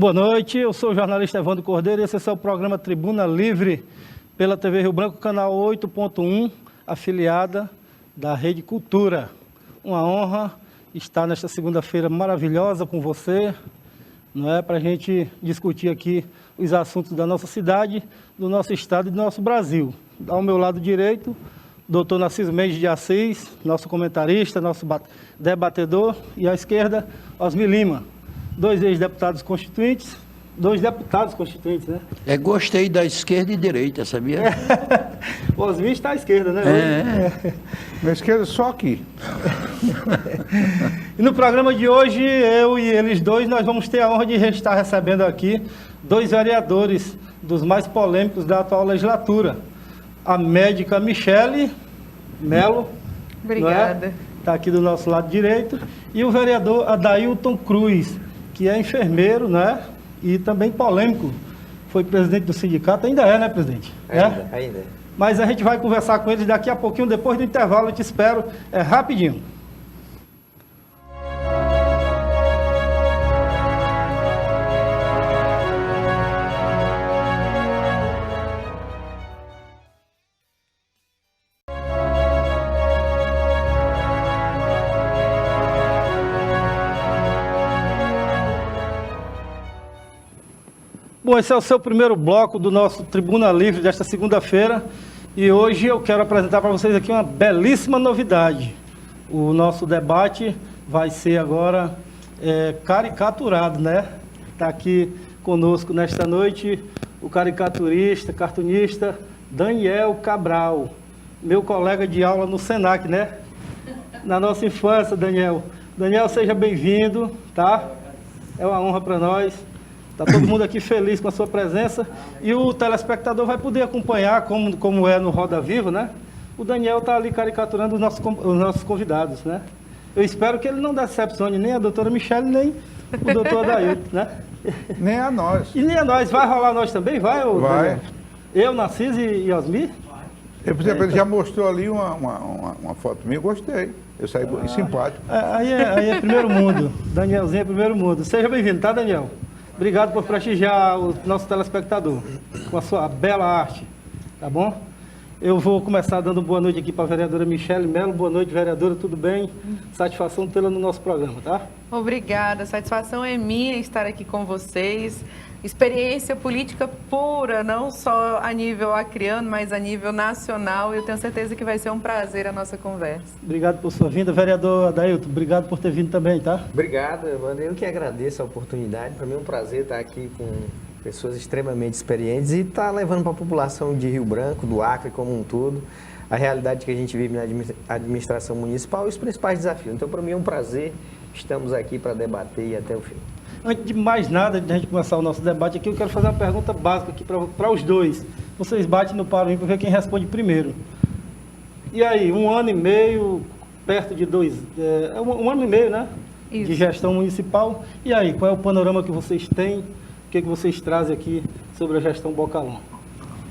Boa noite, eu sou o jornalista Evandro Cordeiro e esse é o programa Tribuna Livre pela TV Rio Branco, canal 8.1, afiliada da Rede Cultura. Uma honra estar nesta segunda-feira maravilhosa com você, não é, para a gente discutir aqui os assuntos da nossa cidade, do nosso estado e do nosso Brasil. Ao meu lado direito, doutor Narciso Mendes de Assis, nosso comentarista, nosso debatedor, e à esquerda, Osmi Lima. Dois ex-deputados constituintes, né? Gostei da esquerda e direita, sabia? O Osmi está à esquerda, né? Minha esquerda só aqui. E no programa de hoje, eu e eles dois, nós vamos ter a honra de estar recebendo aqui dois vereadores dos mais polêmicos da atual legislatura. A médica Michele Melo. Obrigada. Está aqui do nosso lado direito. E o vereador Adailton Cruz, que é enfermeiro, né? E também polêmico. Foi presidente do sindicato, ainda é, né, presidente? Ainda. Mas a gente vai conversar com eles daqui a pouquinho, depois do intervalo, eu te espero, rapidinho. Bom, esse é o seu primeiro bloco do nosso Tribuna Livre desta segunda-feira e hoje eu quero apresentar para vocês aqui uma belíssima novidade. O nosso debate vai ser agora caricaturado, né? Está aqui conosco nesta noite o caricaturista, cartunista Daniel Cabral, meu colega de aula no Senac, né? Na nossa infância, Daniel. Daniel, seja bem-vindo, tá? É uma honra para nós. Está todo mundo aqui feliz com a sua presença e o telespectador vai poder acompanhar como é no Roda Viva, né? O Daniel está ali caricaturando os nossos convidados, né? Eu espero que ele não decepcione nem a doutora Michele, nem o doutor Adailton, né? Nem a nós. E nem a nós. Vai rolar nós também? Vai, Vai. Daniel? Eu, Narciso e Osmi? Eu, por exemplo, ele já mostrou ali uma foto minha, eu gostei. Eu saí simpático. Aí é primeiro mundo. Danielzinho é primeiro mundo. Seja bem-vindo, tá, Daniel? Obrigado por prestigiar o nosso telespectador com a sua bela arte, tá bom? Eu vou começar dando boa noite aqui para a vereadora Michele Melo. Boa noite, vereadora, tudo bem? Satisfação tê-la no nosso programa, tá? Obrigada, a satisfação é minha estar aqui com vocês. Experiência política pura, não só a nível acreano, mas a nível nacional. Eu tenho certeza que vai ser um prazer a nossa conversa. Obrigado por sua vinda. Vereador Adailton, obrigado por ter vindo também, tá? Obrigado, Evandro. Eu que agradeço a oportunidade. Para mim é um prazer estar aqui com pessoas extremamente experientes e estar levando para a população de Rio Branco, do Acre como um todo, a realidade que a gente vive na administração municipal e os principais desafios. Então, para mim é um prazer. Estamos aqui para debater e até o fim. Antes de mais nada, de a gente começar o nosso debate aqui, eu quero fazer uma pergunta básica aqui para os dois. Vocês batem no paro para ver quem responde primeiro. E aí, 1 ano e meio, perto de 2... um ano e meio, né? Isso. De gestão municipal. E aí, qual é o panorama que vocês têm? O que vocês trazem aqui sobre a gestão Bocalhão?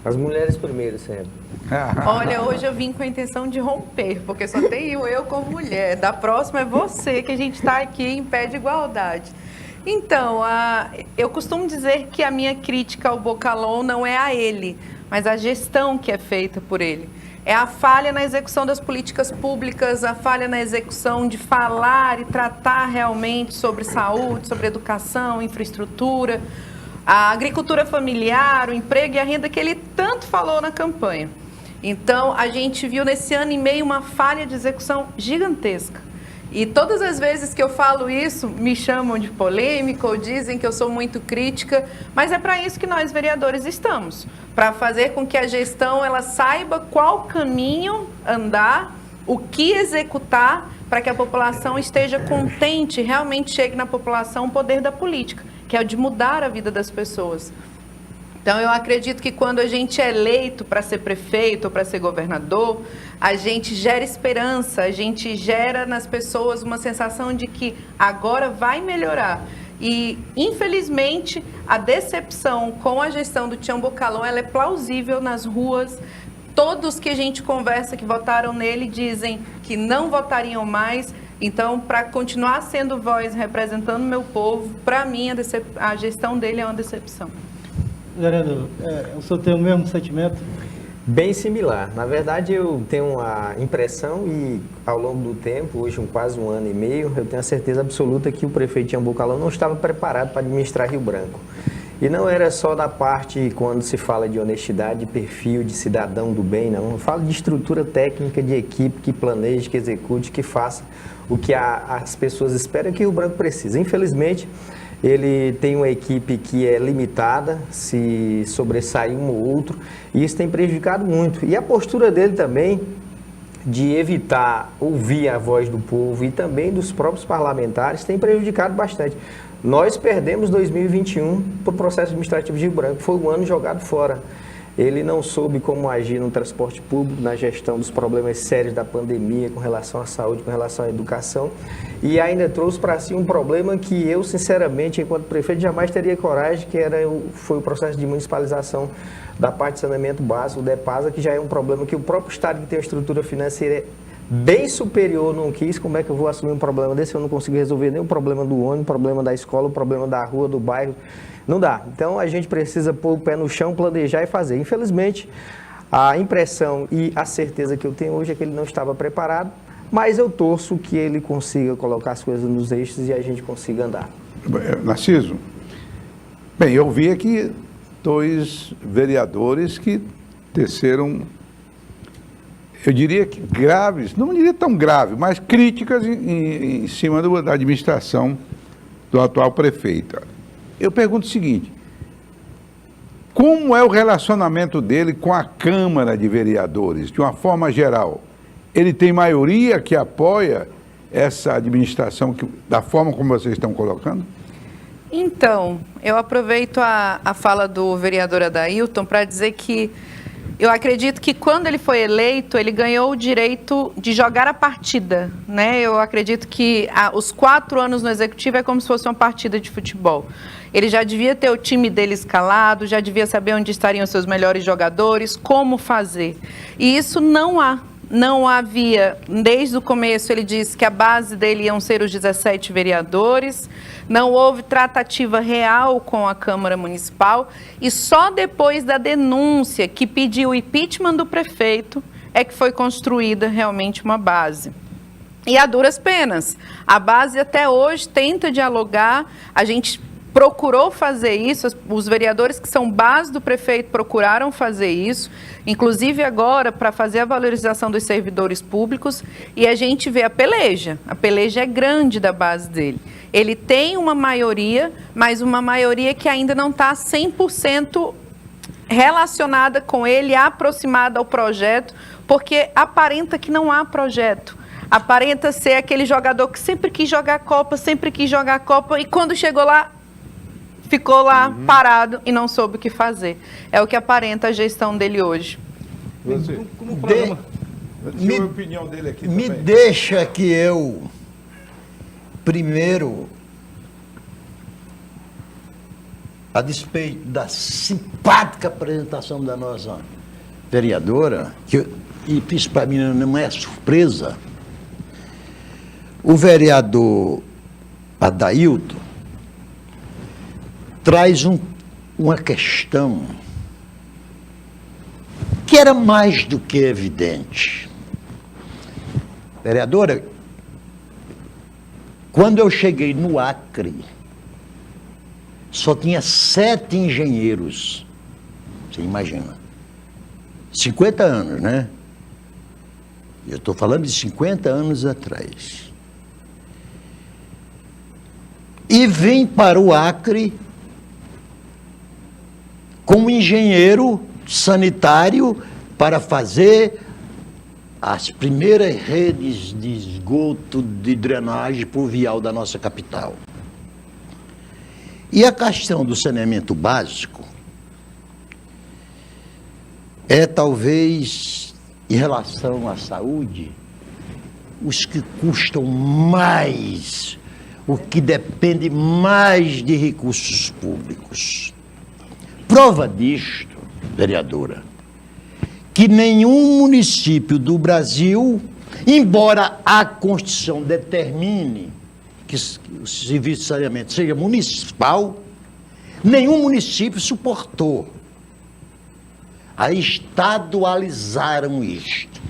As mulheres primeiro, sempre. Olha, hoje eu vim com a intenção de romper, porque só tenho eu como mulher. Da próxima é você, que a gente está aqui em pé de igualdade. Então, eu costumo dizer que a minha crítica ao Bocalhão não é a ele, mas a gestão que é feita por ele. É a falha na execução das políticas públicas, a falha na execução de falar e tratar realmente sobre saúde, sobre educação, infraestrutura, a agricultura familiar, o emprego e a renda que ele tanto falou na campanha. Então, a gente viu nesse ano e meio uma falha de execução gigantesca. E todas as vezes que eu falo isso, me chamam de polêmica ou dizem que eu sou muito crítica, mas é para isso que nós, vereadores, estamos. Para fazer com que a gestão ela saiba qual caminho andar, o que executar, para que a população esteja contente, realmente chegue na população o poder da política, que é o de mudar a vida das pessoas. Então, eu acredito que quando a gente é eleito para ser prefeito ou para ser governador, a gente gera esperança, a gente gera nas pessoas uma sensação de que agora vai melhorar. E, infelizmente, a decepção com a gestão do Tião Bocalhão, ela é plausível nas ruas. Todos que a gente conversa que votaram nele dizem que não votariam mais. Então, para continuar sendo voz, representando o meu povo, para mim a gestão dele é uma decepção. Vereador, o senhor tem o mesmo sentimento? Bem similar. Na verdade, eu tenho a impressão e, ao longo do tempo, hoje quase um ano e meio, eu tenho a certeza absoluta que o prefeito Iambu Calão não estava preparado para administrar Rio Branco. E não era só da parte, quando se fala de honestidade, de perfil, de cidadão do bem, não. Eu falo de estrutura técnica, de equipe que planeje, que execute, que faça o que as pessoas esperam que Rio Branco precisa. Infelizmente, ele tem uma equipe que é limitada, se sobressair um ou outro, e isso tem prejudicado muito. E a postura dele também de evitar ouvir a voz do povo e também dos próprios parlamentares tem prejudicado bastante. Nós perdemos 2021 por processo administrativo de Rio Branco, foi um ano jogado fora. Ele não soube como agir no transporte público, na gestão dos problemas sérios da pandemia com relação à saúde, com relação à educação, e ainda trouxe para si um problema que eu, sinceramente, enquanto prefeito, jamais teria coragem, que foi o processo de municipalização da parte de saneamento básico, o DEPASA, que já é um problema que o próprio Estado, que tem uma estrutura financeira bem superior, não quis. Como é que eu vou assumir um problema desse? Eu não consigo resolver nem o problema do ônibus, o problema da escola, o problema da rua, do bairro. Não dá. Então, a gente precisa pôr o pé no chão, planejar e fazer. Infelizmente, a impressão e a certeza que eu tenho hoje é que ele não estava preparado, mas eu torço que ele consiga colocar as coisas nos eixos e a gente consiga andar. Narciso, bem, eu vi aqui 2 vereadores que teceram, eu diria que graves, não diria tão grave, mas críticas em cima da administração do atual prefeito. Eu pergunto o seguinte: como é o relacionamento dele com a Câmara de Vereadores, de uma forma geral? Ele tem maioria que apoia essa administração da forma como vocês estão colocando? Então, eu aproveito a fala do vereador Adailton para dizer que eu acredito que quando ele foi eleito, ele ganhou o direito de jogar a partida, né? Eu acredito que os 4 anos no Executivo é como se fosse uma partida de futebol. Ele já devia ter o time dele escalado, já devia saber onde estariam os seus melhores jogadores, como fazer. E isso não havia, desde o começo ele disse que a base dele iam ser os 17 vereadores, não houve tratativa real com a Câmara Municipal e só depois da denúncia que pediu o impeachment do prefeito é que foi construída realmente uma base. E a duras penas, a base até hoje tenta dialogar, a gente procurou fazer isso, os vereadores que são base do prefeito procuraram fazer isso, inclusive agora para fazer a valorização dos servidores públicos, e a gente vê a peleja é grande da base dele. Ele tem uma maioria, mas uma maioria que ainda não está 100% relacionada com ele, aproximada ao projeto, porque aparenta que não há projeto. Aparenta ser aquele jogador que sempre quis jogar a Copa, e quando chegou lá, ficou lá parado e não soube o que fazer. É o que aparenta a gestão dele hoje. Você, Como programa? a opinião dele aqui Me também. deixa que eu, primeiro, a despeito da simpática apresentação da nossa vereadora, e isso para mim não é surpresa, o vereador Adailton traz uma questão que era mais do que evidente. Vereadora, quando eu cheguei no Acre, só tinha 7 engenheiros. Você imagina. 50 anos, né? Eu estou falando de 50 anos atrás. E vim para o Acre como engenheiro sanitário para fazer as primeiras redes de esgoto de drenagem pluvial da nossa capital. E a questão do saneamento básico é talvez, em relação à saúde, os que custam mais, o que depende mais de recursos públicos. Prova disto, vereadora, que nenhum município do Brasil Embora a Constituição determine que o serviço de saneamento seja municipal, nenhum município suportou. Aí estadualizaram isto.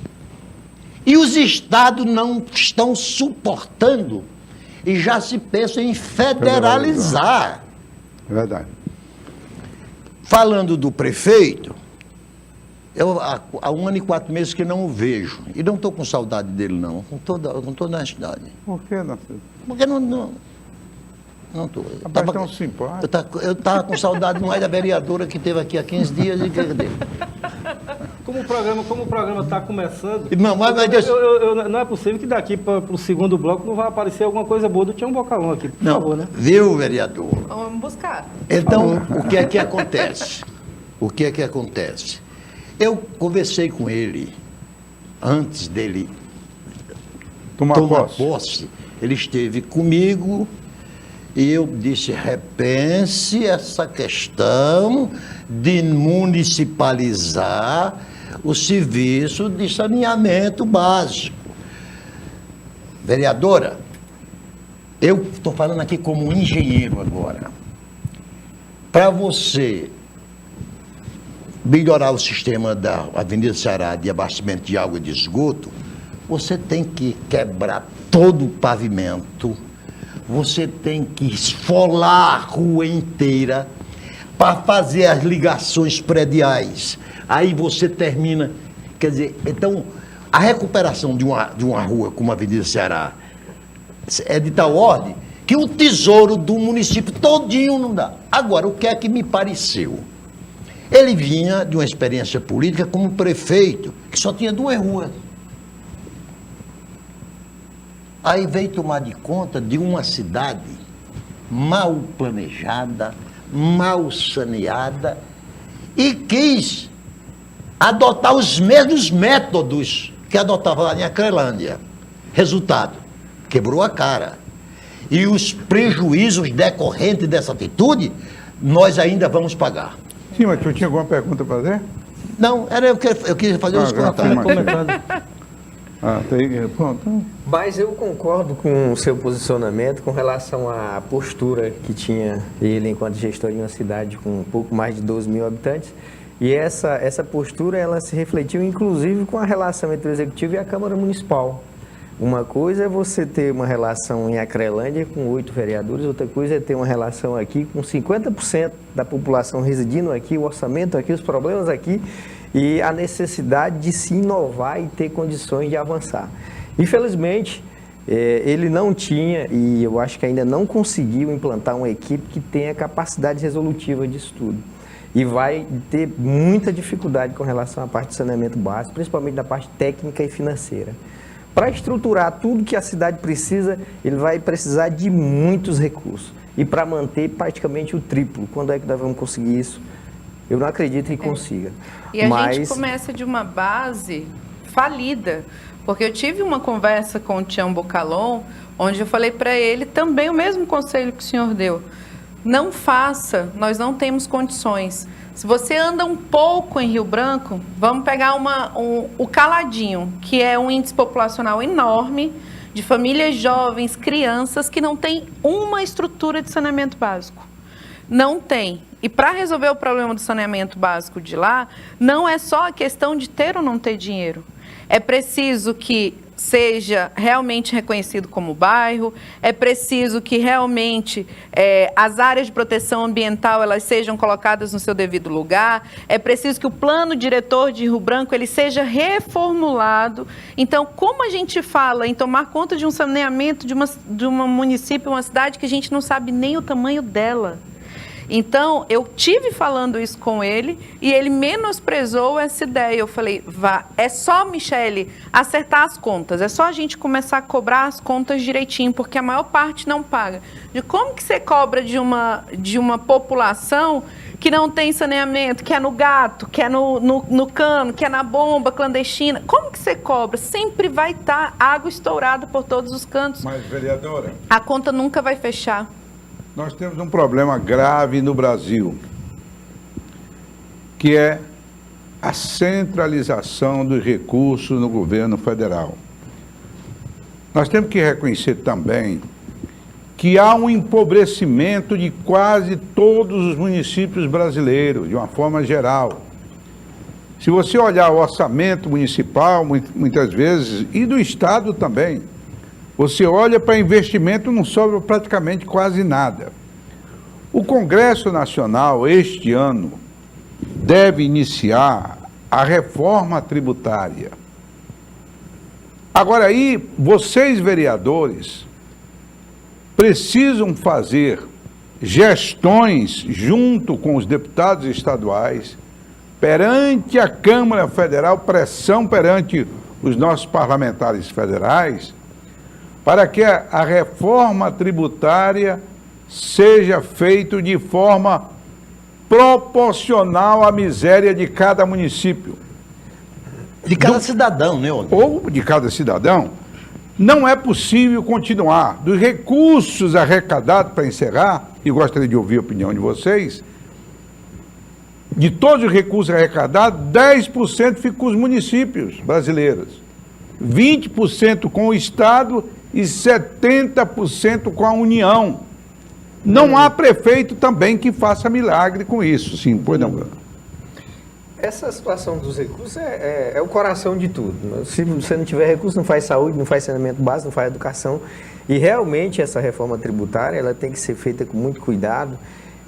E os estados não estão suportando e já se pensa em federalizar. É verdade. Falando do prefeito, eu há 1 ano e 4 meses que não o vejo. E não estou com saudade dele, não, com toda a honestidade. Por que, Narciso? Porque não estou. Rapaz, tão simpático. Eu estava com saudade mais da vereadora que teve aqui há 15 dias e que dele. Como o programa está começando, Não, mas não é possível que daqui para o segundo bloco não vai aparecer alguma coisa boa do Tião Bocalão aqui, por não, favor, né? viu, vereador? Vamos buscar. Então, o que é que acontece? O que é que acontece? Eu conversei com ele antes dele Tomar tomar posse. posse. Ele esteve comigo e eu disse: repense essa questão de municipalizar o serviço de saneamento básico. Vereadora, eu estou falando aqui como engenheiro agora. Para você melhorar o sistema da Avenida Ceará de abastecimento de água e de esgoto, você tem que quebrar todo o pavimento, você tem que esfolar a rua inteira para fazer as ligações prediais. Aí você termina, quer dizer, então a recuperação de uma rua como a Avenida Ceará é de tal ordem que o tesouro do município todinho não dá. Agora, o que é que me pareceu? Ele vinha de uma experiência política como prefeito, que só tinha 2 ruas. Aí veio tomar de conta de uma cidade mal planejada, mal saneada, e quis adotar os mesmos métodos que adotava lá em Acrelândia. Resultado, quebrou a cara. E os prejuízos decorrentes dessa atitude, nós ainda vamos pagar. Sim, mas tu tinha alguma pergunta para fazer? Não, eu queria fazer os já comentários. fui pronto. Mas eu concordo com o seu posicionamento com relação à postura que tinha ele enquanto gestor de uma cidade com um pouco mais de 12 mil habitantes. E essa postura, ela se refletiu inclusive com a relação entre o Executivo e a Câmara Municipal. Uma coisa é você ter uma relação em Acrelândia com 8 vereadores, outra coisa é ter uma relação aqui com 50% da população residindo aqui, o orçamento aqui, os problemas aqui e a necessidade de se inovar e ter condições de avançar. Infelizmente, ele não tinha, e eu acho que ainda não conseguiu implantar uma equipe que tenha capacidade resolutiva disso tudo. E vai ter muita dificuldade com relação à parte de saneamento básico, principalmente da parte técnica e financeira. Para estruturar tudo que a cidade precisa, ele vai precisar de muitos recursos. E para manter praticamente o triplo. Quando é que nós vamos conseguir isso? Eu não acredito que consiga. E a gente começa de uma base falida. Porque eu tive uma conversa com o Tião Bocalon, onde eu falei para ele também o mesmo conselho que o senhor deu. Não faça, nós não temos condições. Se você anda um pouco em Rio Branco, vamos pegar o Caladinho, que é um índice populacional enorme, de famílias jovens, crianças, que não tem uma estrutura de saneamento básico. Não tem. E para resolver o problema do saneamento básico de lá, não é só a questão de ter ou não ter dinheiro. É preciso que seja realmente reconhecido como bairro, é preciso que realmente as áreas de proteção ambiental elas sejam colocadas no seu devido lugar, é preciso que o plano diretor de Rio Branco ele seja reformulado. Então, como a gente fala em tomar conta de um saneamento de um município, uma cidade que a gente não sabe nem o tamanho dela? Então, eu tive falando isso com ele e ele menosprezou essa ideia. Eu falei, é só, Michele, acertar as contas. É só a gente começar a cobrar as contas direitinho, porque a maior parte não paga. De como que você cobra de uma população que não tem saneamento, que é no gato, que é no cano, que é na bomba clandestina? Como que você cobra? Sempre vai estar água estourada por todos os cantos. Mas, vereadora, a conta nunca vai fechar. nós temos um problema grave no Brasil, que é a centralização dos recursos no governo federal. nós temos que reconhecer também que há um empobrecimento de quase todos os municípios brasileiros, de uma forma geral. Se você olhar o orçamento municipal, muitas vezes, e do Estado também, você olha para investimento, não sobra praticamente quase nada. O Congresso Nacional, este ano, deve iniciar a reforma tributária. Agora aí, vocês vereadores precisam fazer gestões junto com os deputados estaduais, perante a Câmara Federal, pressão perante os nossos parlamentares federais, para que a reforma tributária seja feita de forma proporcional à miséria de cada município. De cada cidadão, né, Oni? Ou de cada cidadão. Não é possível continuar. Dos recursos arrecadados, para encerrar, e gostaria de ouvir a opinião de vocês, de todos os recursos arrecadados, 10% fica com os municípios brasileiros, 20% com o Estado e 70% com a União. Não há prefeito também que faça milagre com isso. Sim, pois não, Bruno. Essa situação dos recursos é o coração de tudo. Se você não tiver recurso, não faz saúde, não faz saneamento básico, não faz educação. E realmente essa reforma tributária ela tem que ser feita com muito cuidado.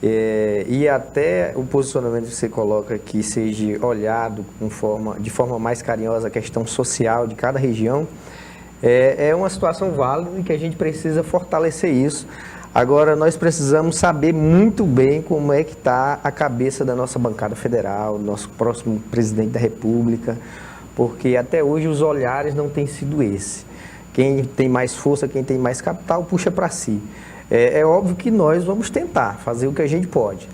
E até o posicionamento que você coloca que seja olhado de forma mais carinhosa a questão social de cada região, é uma situação válida e que a gente precisa fortalecer isso. Agora, nós precisamos saber muito bem como é que está a cabeça da nossa bancada federal, nosso próximo presidente da República, porque até hoje os olhares não têm sido esse. Quem tem mais força, quem tem mais capital, puxa para si. É óbvio que nós vamos tentar fazer o que a gente pode.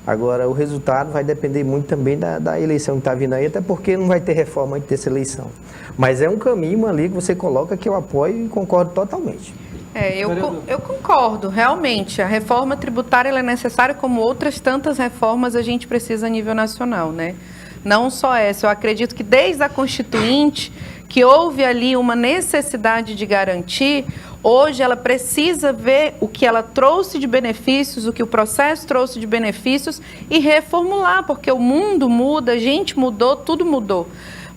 Agora, o resultado vai depender muito também da eleição que está vindo aí, até porque não vai ter reforma antes dessa eleição. Mas é um caminho ali que você coloca que eu apoio e concordo totalmente. Eu concordo, realmente. A reforma tributária ela é necessária, como outras tantas reformas a gente precisa a nível nacional, né? Não só essa. Eu acredito que desde a Constituinte, que houve ali uma necessidade de garantir, hoje ela precisa ver o que ela trouxe de benefícios, o que o processo trouxe de benefícios e reformular, porque o mundo muda, a gente mudou, tudo mudou.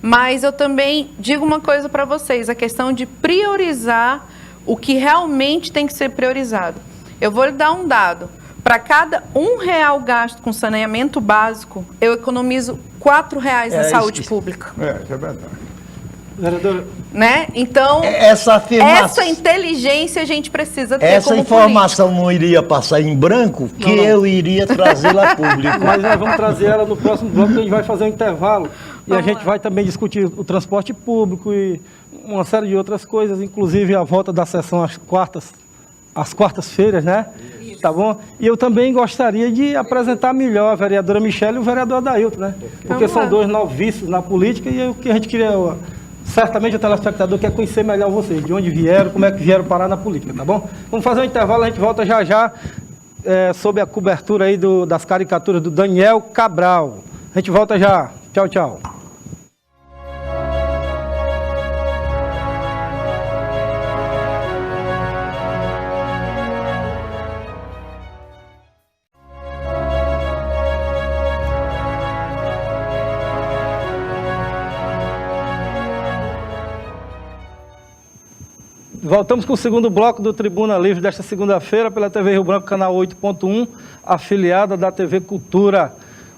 Mas eu também digo uma coisa para vocês, a questão de priorizar o que realmente tem que ser priorizado. Eu vou lhe dar um dado. Para cada R$1 gasto com saneamento básico, eu economizo R$4 na saúde pública. Isso é verdade. Vereadora, Né? Então, Essa inteligência a gente precisa ter essa como informação não iria passar em branco, que Não. eu iria trazê-la a público. mas nós vamos trazer ela no próximo bloco, que a gente vai fazer um intervalo. E a Vamos gente lá. vai também discutir o transporte público e uma série de outras coisas, inclusive a volta da sessão às quartas-feiras, né? Isso. Tá bom? E eu também gostaria de apresentar melhor a vereadora Michele e o vereador Adailton, né? Porque Vamos são lá. dois noviços na política e o que a gente queria... Certamente o telespectador quer conhecer melhor vocês, de onde vieram, como é que vieram parar na política, tá bom? Vamos fazer um intervalo, a gente volta já já sob a cobertura aí das caricaturas do Daniel Cabral. A gente volta já. Tchau, tchau. Voltamos com o segundo bloco do Tribuna Livre desta segunda-feira pela TV Rio Branco, canal 8.1, afiliada da TV Cultura.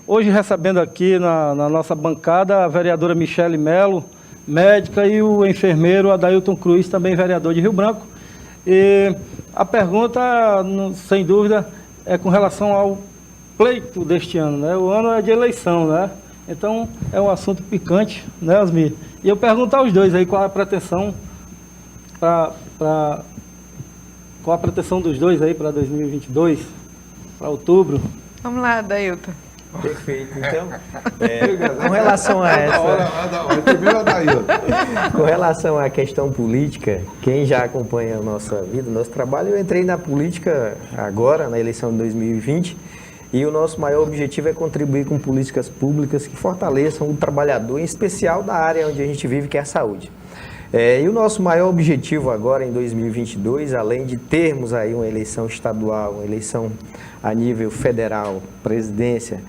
Hoje recebendo aqui na nossa bancada a vereadora Michele Melo, médica, e o enfermeiro Adailton Cruz, também vereador de Rio Branco. E a pergunta, sem dúvida, é com relação ao pleito deste ano, né? O ano é de eleição, né? Então é um assunto picante, né, Osmir? E eu pergunto aos dois aí qual é a pretensão qual a pretensão dos dois aí para 2022, para outubro? Vamos lá, Adailton. Perfeito. Então, com relação a essa... Com relação à questão política, quem já acompanha a nossa vida, o nosso trabalho, eu entrei na política agora, na eleição de 2020, e o nosso maior objetivo é contribuir com políticas públicas que fortaleçam o trabalhador, em especial da área onde a gente vive, que é a saúde. E o nosso maior objetivo agora em 2022, além de termos aí uma eleição estadual, uma eleição a nível federal, presidência,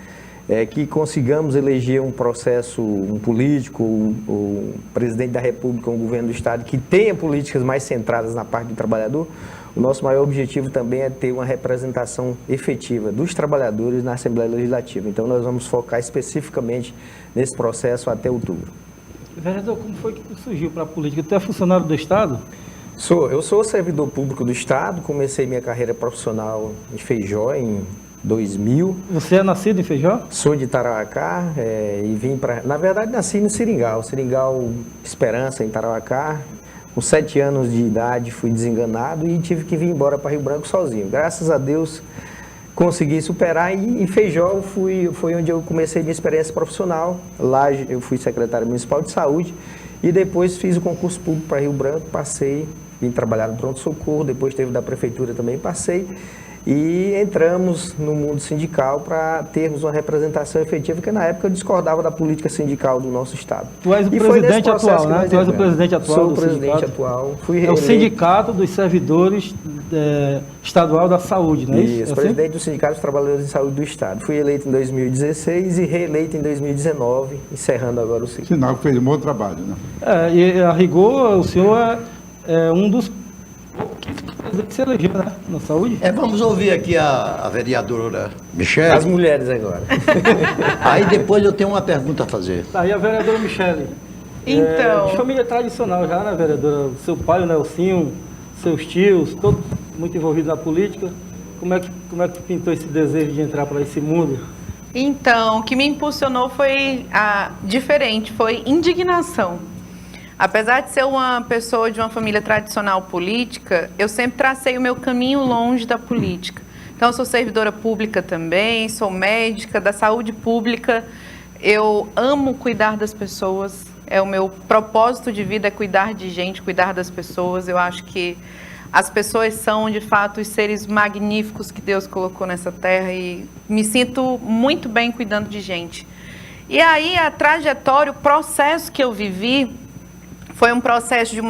é que consigamos eleger um processo, um político, o presidente da República, um governo do Estado que tenha políticas mais centradas na parte do trabalhador. O nosso maior objetivo também é ter uma representação efetiva dos trabalhadores na Assembleia Legislativa. Então nós vamos focar especificamente nesse processo até outubro. Vereador, como foi que tu surgiu para a política? Tu é funcionário do Estado? Eu sou servidor público do Estado, comecei minha carreira profissional em Feijó em 2000. Você é nascido em Feijó? Sou de Tarauacá e vim para... Na verdade, nasci no Seringal Esperança, em Tarauacá. Com 7 anos de idade, fui desenganado e tive que vir embora para Rio Branco sozinho. Graças a Deus, consegui superar e em Feijó foi onde eu comecei minha experiência profissional. Lá eu fui secretário municipal de saúde e depois fiz o concurso público para Rio Branco, passei, vim trabalhar no pronto-socorro, depois teve da prefeitura também, passei. E entramos no mundo sindical para termos uma representação efetiva, porque na época eu discordava da política sindical do nosso Estado. Tu és o presidente atual, né? Tu és o presidente atual Sou do o presidente sindicato. atual. Fui É o reeleito. Sindicato dos Servidores Estadual da Saúde, não é isso? Isso, É assim? presidente do Sindicato dos Trabalhadores de Saúde do Estado. Fui eleito em 2016 e reeleito em 2019, encerrando agora o ciclo. Sinal que fez um bom trabalho, né? E a rigor, o senhor é um dos que se elegeu, né? Na saúde? Vamos ouvir aqui a vereadora Michele. As mulheres agora. Aí depois eu tenho uma pergunta a fazer. Tá aí a vereadora Michele. Então- De família tradicional já, né, vereadora? Seu pai, o Nelsinho, seus tios, todos muito envolvidos na política. Como é que pintou esse desejo de entrar para esse mundo? Então, o que me impulsionou foi diferente, foi indignação. Apesar de ser uma pessoa de uma família tradicional política, eu sempre tracei o meu caminho longe da política. Então, eu sou servidora pública também, sou médica da saúde pública. Eu amo cuidar das pessoas. O meu propósito de vida é cuidar de gente, cuidar das pessoas. Eu acho que as pessoas são, de fato, os seres magníficos que Deus colocou nessa terra e me sinto muito bem cuidando de gente. E aí, a trajetória, o processo que eu vivi foi um processo de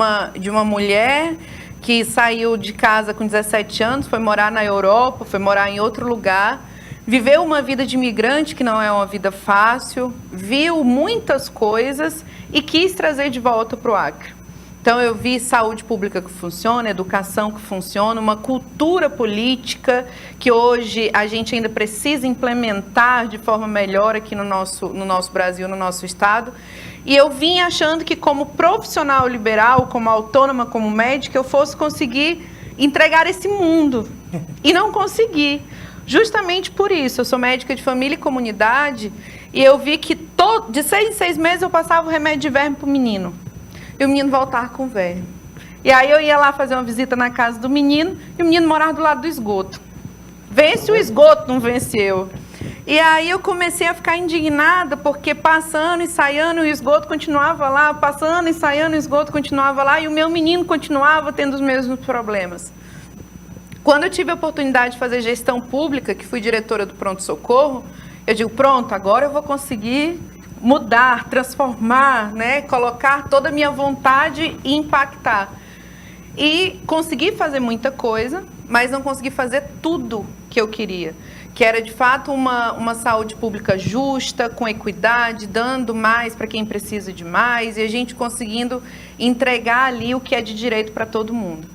uma mulher que saiu de casa com 17 anos, foi morar na Europa, foi morar em outro lugar, viveu uma vida de imigrante, que não é uma vida fácil, viu muitas coisas e quis trazer de volta para o Acre. Então eu vi saúde pública que funciona, educação que funciona, uma cultura política que hoje a gente ainda precisa implementar de forma melhor aqui no nosso Brasil, no nosso estado. E eu vim achando que como profissional liberal, como autônoma, como médica, eu fosse conseguir entregar esse mundo. E não consegui. Justamente por isso, eu sou médica de família e comunidade e eu vi que de 6 em 6 meses eu passava o remédio de verme para o menino. E o menino voltava com verme. E aí eu ia lá fazer uma visita na casa do menino e o menino morava do lado do esgoto. Vence o esgoto, não venceu. E aí eu comecei a ficar indignada porque passando e ensaiando o esgoto continuava lá, passando e ensaiando o esgoto continuava lá e o meu menino continuava tendo os mesmos problemas. Quando eu tive a oportunidade de fazer gestão pública, que fui diretora do pronto-socorro, eu digo, pronto, agora eu vou conseguir mudar, transformar, né, colocar toda a minha vontade e impactar. E consegui fazer muita coisa, mas não consegui fazer tudo que eu queria. Que era, de fato, uma saúde pública justa, com equidade, dando mais para quem precisa de mais, e a gente conseguindo entregar ali o que é de direito para todo mundo.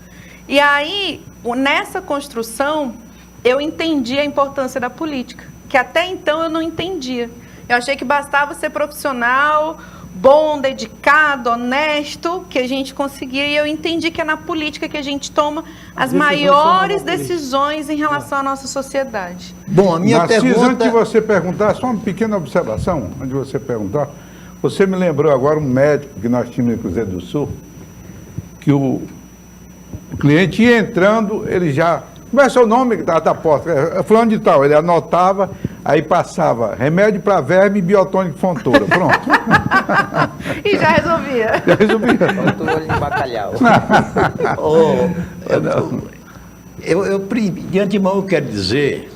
E aí, nessa construção, eu entendi a importância da política, que até então eu não entendia. Eu achei que bastava ser profissional, bom, dedicado, honesto, que a gente conseguia. E eu entendi que é na política que a gente toma as maiores decisões em relação à nossa sociedade. Bom, a minha Narciso, pergunta... antes de você perguntar, só uma pequena observação, antes de você perguntar. Você me lembrou agora um médico que nós tínhamos em Cruzeiro do Sul, que o cliente ia entrando, ele já... Como é seu nome da porta? É fulano de tal. Ele anotava, aí passava remédio para verme e biotônico fontoura. Pronto. E já resolvia. Já resolvi. Faltou olho de bacalhau. De antemão eu quero dizer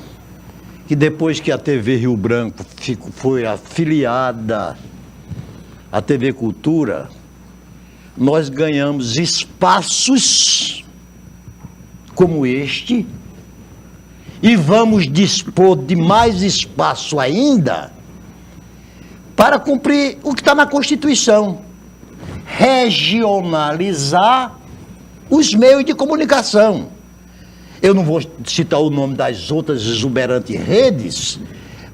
que depois que a TV Rio Branco foi afiliada à TV Cultura, nós ganhamos espaços como este e vamos dispor de mais espaço ainda para cumprir o que está na Constituição, regionalizar os meios de comunicação. Eu não vou citar o nome das outras exuberantes redes,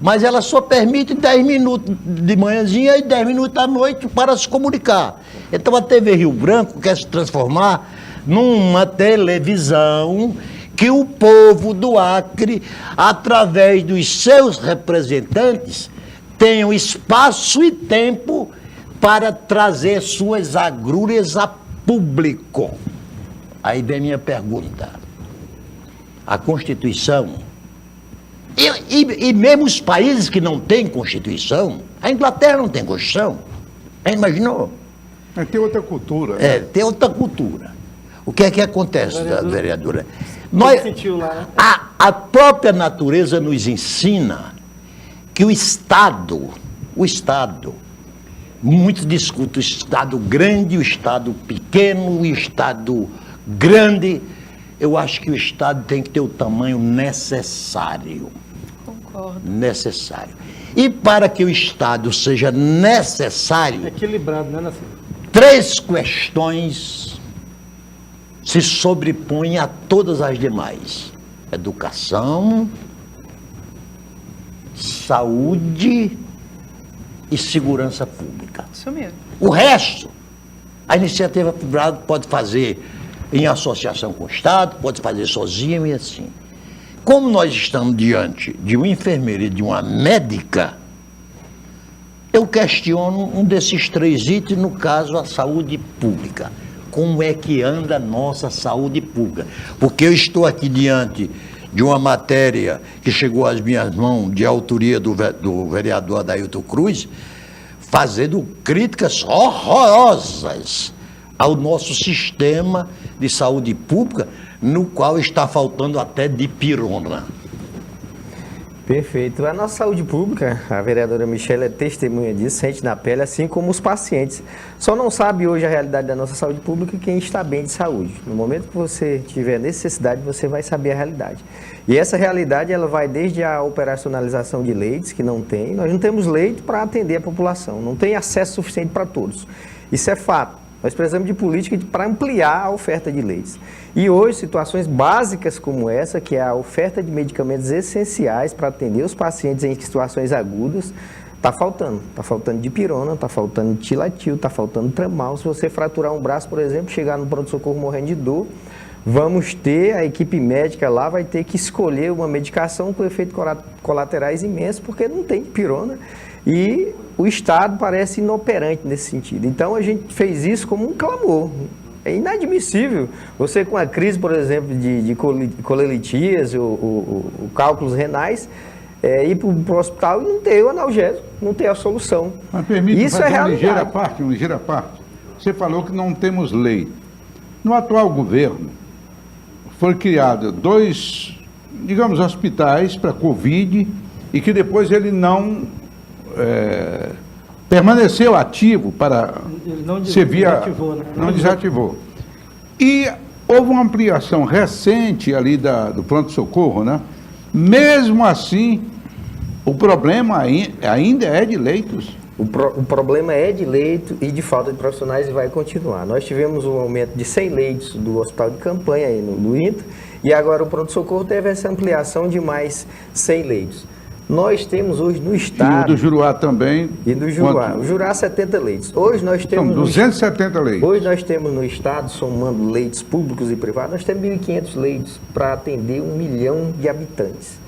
mas ela só permite 10 minutos de manhãzinha e 10 minutos à noite para se comunicar. Então a TV Rio Branco quer se transformar numa televisão que o povo do Acre, através dos seus representantes, tenham espaço e tempo para trazer suas agrúrias a público. Aí vem minha pergunta. A Constituição, e mesmo os países que não têm Constituição, a Inglaterra não tem Constituição, imaginou? Tem outra cultura. Né? Tem outra cultura. O que é que acontece, vereadora? Você sentiu lá, né? A própria natureza nos ensina que o Estado, muitos discutem o Estado grande, o Estado pequeno, o Estado grande. Eu acho que o Estado tem que ter o tamanho necessário. Concordo. Necessário. E para que o Estado seja necessário, Equilibrado, né, Nascimento? 3 questões se sobrepõem a todas as demais: educação, saúde e segurança pública. Isso mesmo. O resto, a iniciativa privada pode fazer em associação com o Estado, pode fazer sozinho e assim. Como nós estamos diante de um enfermeiro e de uma médica, eu questiono um desses 3 itens, no caso, a saúde pública. Como é que anda a nossa saúde pública? Porque eu estou aqui diante de uma matéria que chegou às minhas mãos, de autoria do vereador Adailton Cruz, fazendo críticas horrorosas ao nosso sistema de saúde pública, no qual está faltando até dipirona. Perfeito. A nossa saúde pública, a vereadora Michele é testemunha disso, sente na pele, assim como os pacientes. Só não sabe hoje a realidade da nossa saúde pública quem está bem de saúde. No momento que você tiver necessidade, você vai saber a realidade. E essa realidade, ela vai desde a operacionalização de leitos, que não tem. Nós não temos leito para atender a população, não tem acesso suficiente para todos. Isso é fato. Nós precisamos de política para ampliar a oferta de leitos. E hoje, situações básicas como essa, que é a oferta de medicamentos essenciais para atender os pacientes em situações agudas, está faltando. Está faltando dipirona, está faltando tilatil, está faltando tramal. Se você fraturar um braço, por exemplo, chegar no pronto-socorro morrendo de dor, vamos ter, a equipe médica lá vai ter que escolher uma medicação com efeitos colaterais imensos, porque não tem dipirona. E o Estado parece inoperante nesse sentido. Então, a gente fez isso como um clamor. É inadmissível você, com a crise, por exemplo, de colelitias ou cálculos renais, ir para o hospital e não ter o analgésico, não ter a solução. Mas permite isso fazer é uma ligeira realidade. parte. Você falou que não temos lei. No atual governo, foram criados 2, digamos, hospitais para Covid e que depois ele não permaneceu ativo para Ele não servir desativou, né? não desativou. E houve uma ampliação recente ali do pronto-socorro, né? Mesmo assim, o problema ainda é de leitos. O problema é de leito e de falta de profissionais e vai continuar. Nós tivemos um aumento de 100 leitos do hospital de campanha aí no INTA e agora o pronto-socorro teve essa ampliação de mais 100 leitos. Nós temos hoje no estado... E o do Juruá também. E do Juruá. O Juruá, 70 leitos. Hoje nós temos... São 270 leitos. Hoje nós temos no estado, somando leitos públicos e privados, nós temos 1.500 leitos para atender 1 milhão de habitantes.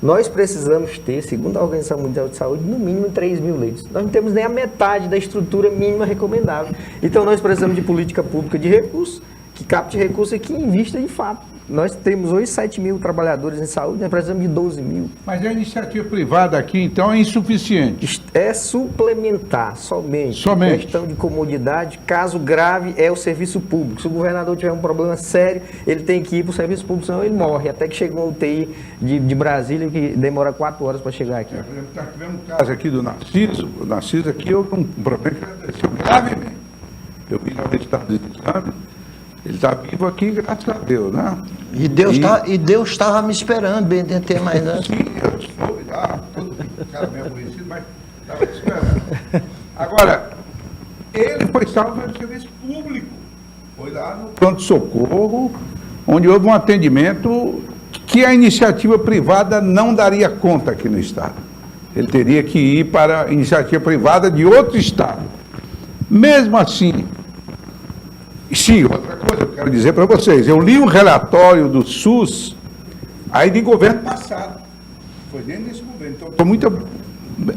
Nós precisamos ter, segundo a Organização Mundial de Saúde, no mínimo 3.000 leitos. Nós não temos nem a metade da estrutura mínima recomendável. Então nós precisamos de política pública de recursos, que capte recursos e que invista de fato. Nós temos hoje 7.000 trabalhadores em saúde, nós precisamos de 12.000. Mas a iniciativa privada aqui, então, é insuficiente. É suplementar somente. Somente. Questão de comodidade, caso grave, é o serviço público. Se o governador tiver um problema sério, ele tem que ir para o serviço público, senão ele morre. Até que chega uma UTI de Brasília, que demora 4 horas para chegar aqui. Por exemplo, tivemos um caso aqui do Narciso. O Narciso aqui houve um problema que aconteceu gravemente. Eu vi no resultado do exame. Ele está vivo aqui, graças a Deus, né? E Deus estava me esperando, bem ter mais nada. Sim, eu soube lá, todo cara meio aborrecido, mas estava esperando. Agora, ele foi salvo pelo serviço público. Foi lá no pronto-socorro, onde houve um atendimento que a iniciativa privada não daria conta aqui no Estado. Ele teria que ir para a iniciativa privada de outro Estado. Mesmo assim, sim, outra coisa que eu quero dizer para vocês, eu li um relatório do SUS, aí de governo passado, foi dentro desse governo, então estou muito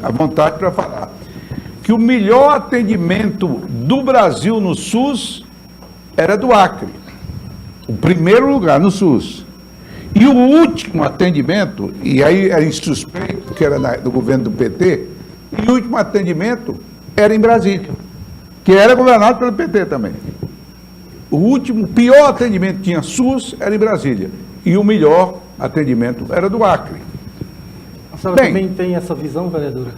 à vontade para falar, que o melhor atendimento do Brasil no SUS era do Acre, o primeiro lugar no SUS. E o último atendimento, e aí era insuspeito, que era do governo do PT, e o último atendimento era em Brasília, que era governado pelo PT também. O último, pior atendimento que tinha SUS era em Brasília. E o melhor atendimento era do Acre. A senhora Bem, também tem essa visão, vereadora?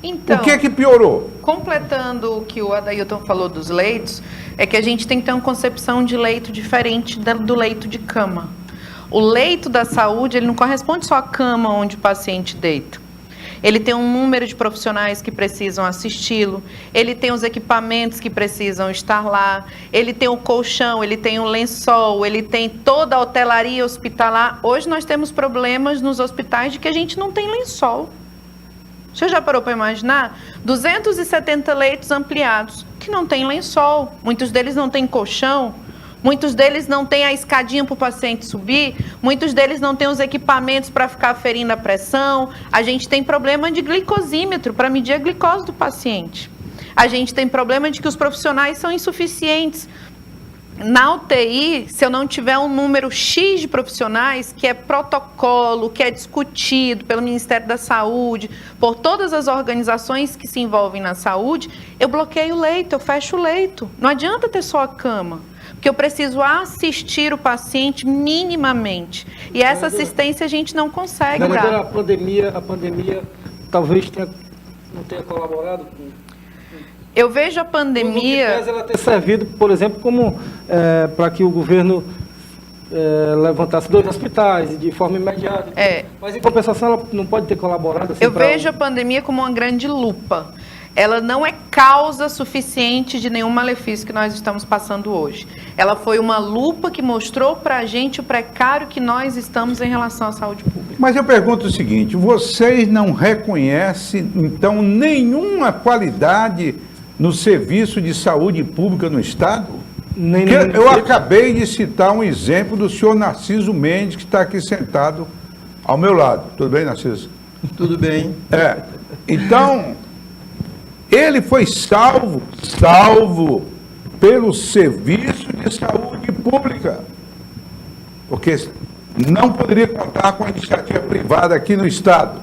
Então, o que é que piorou? completando o que o Adailton falou dos leitos, é que a gente tem que ter uma concepção de leito diferente do leito de cama. O leito da saúde, ele não corresponde só à cama onde o paciente deita. Ele tem um número de profissionais que precisam assisti-lo, ele tem os equipamentos que precisam estar lá, ele tem o colchão, ele tem o lençol, ele tem toda a hotelaria hospitalar. Hoje nós temos problemas nos hospitais de que a gente não tem lençol. Você já parou para imaginar? 270 leitos ampliados que não tem lençol, muitos deles não têm colchão, muitos deles não têm a escadinha para o paciente subir, muitos deles não têm os equipamentos para ficar aferindo a pressão. A gente tem problema de glicosímetro para medir a glicose do paciente. A gente tem problema de que os profissionais são insuficientes. Na UTI, se eu não tiver um número X de profissionais, que é protocolo, que é discutido pelo Ministério da Saúde, por todas as organizações que se envolvem na saúde, eu bloqueio o leito, eu fecho o leito. Não adianta ter só a cama. Porque eu preciso assistir o paciente minimamente. E essa assistência a gente não consegue Vereadora, dar. a pandemia talvez não tenha colaborado com... Eu vejo a pandemia... Ela ter servido, por exemplo, como para que o governo levantasse 2 hospitais de forma imediata. Mas, em compensação, ela não pode ter colaborado. Assim, eu vejo a pandemia como uma grande lupa. Ela não é causa suficiente de nenhum malefício que nós estamos passando hoje. Ela foi uma lupa que mostrou para a gente o precário que nós estamos em relação à saúde pública. Mas eu pergunto o seguinte, vocês não reconhecem, então, nenhuma qualidade no serviço de saúde pública no Estado? Eu acabei de citar um exemplo do senhor Narciso Mendes, que está aqui sentado ao meu lado. Tudo bem, Narciso? Tudo bem. Então, ele foi salvo pelo serviço de saúde pública, porque não poderia contar com a iniciativa privada aqui no Estado,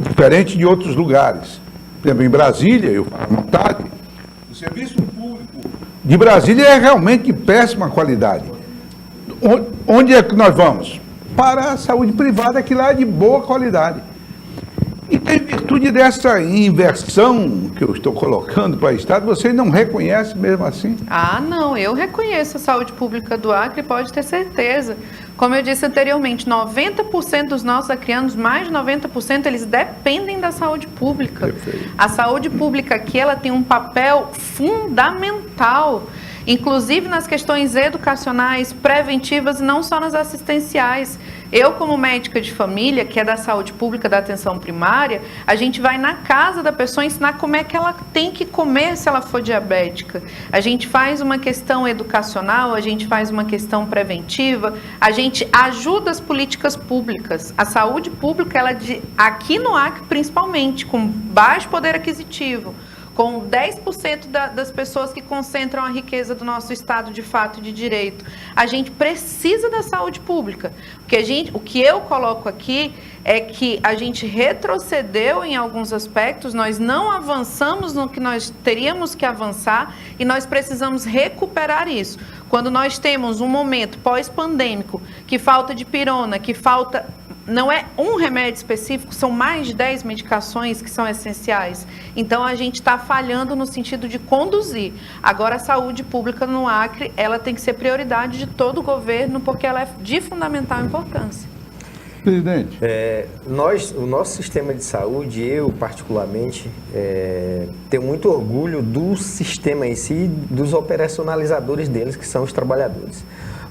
diferente de outros lugares. Por exemplo, em Brasília, eu falo à vontade, o serviço público de Brasília é realmente de péssima qualidade. Onde é que nós vamos? Para a saúde privada, que lá é de boa qualidade. E em virtude dessa inversão que eu estou colocando para o Estado, vocês não reconhecem mesmo assim? Ah, não, eu reconheço a saúde pública do Acre, pode ter certeza. Como eu disse anteriormente, 90% dos nossos acreanos, mais de 90%, eles dependem da saúde pública. Perfeito. A saúde pública aqui, ela tem um papel fundamental, inclusive nas questões educacionais, preventivas e não só nas assistenciais. Eu, como médica de família, que é da saúde pública, da atenção primária, a gente vai na casa da pessoa ensinar como é que ela tem que comer se ela for diabética. A gente faz uma questão educacional, a gente faz uma questão preventiva, a gente ajuda as políticas públicas. A saúde pública, ela aqui no Acre principalmente, com baixo poder aquisitivo, com 10% das pessoas que concentram a riqueza do nosso Estado de fato e de direito. A gente precisa da saúde pública. O que eu coloco aqui é que a gente retrocedeu em alguns aspectos, nós não avançamos no que nós teríamos que avançar e nós precisamos recuperar isso. Quando nós temos um momento pós-pandêmico, que falta de pirona, que falta não é um remédio específico, são mais de 10 medicações que são essenciais. Então, a gente está falhando no sentido de conduzir. Agora, a saúde pública no Acre, ela tem que ser prioridade de todo o governo, porque ela é de fundamental importância. Presidente. O nosso sistema de saúde, eu particularmente, tenho muito orgulho do sistema em si, dos operacionalizadores deles, que são os trabalhadores.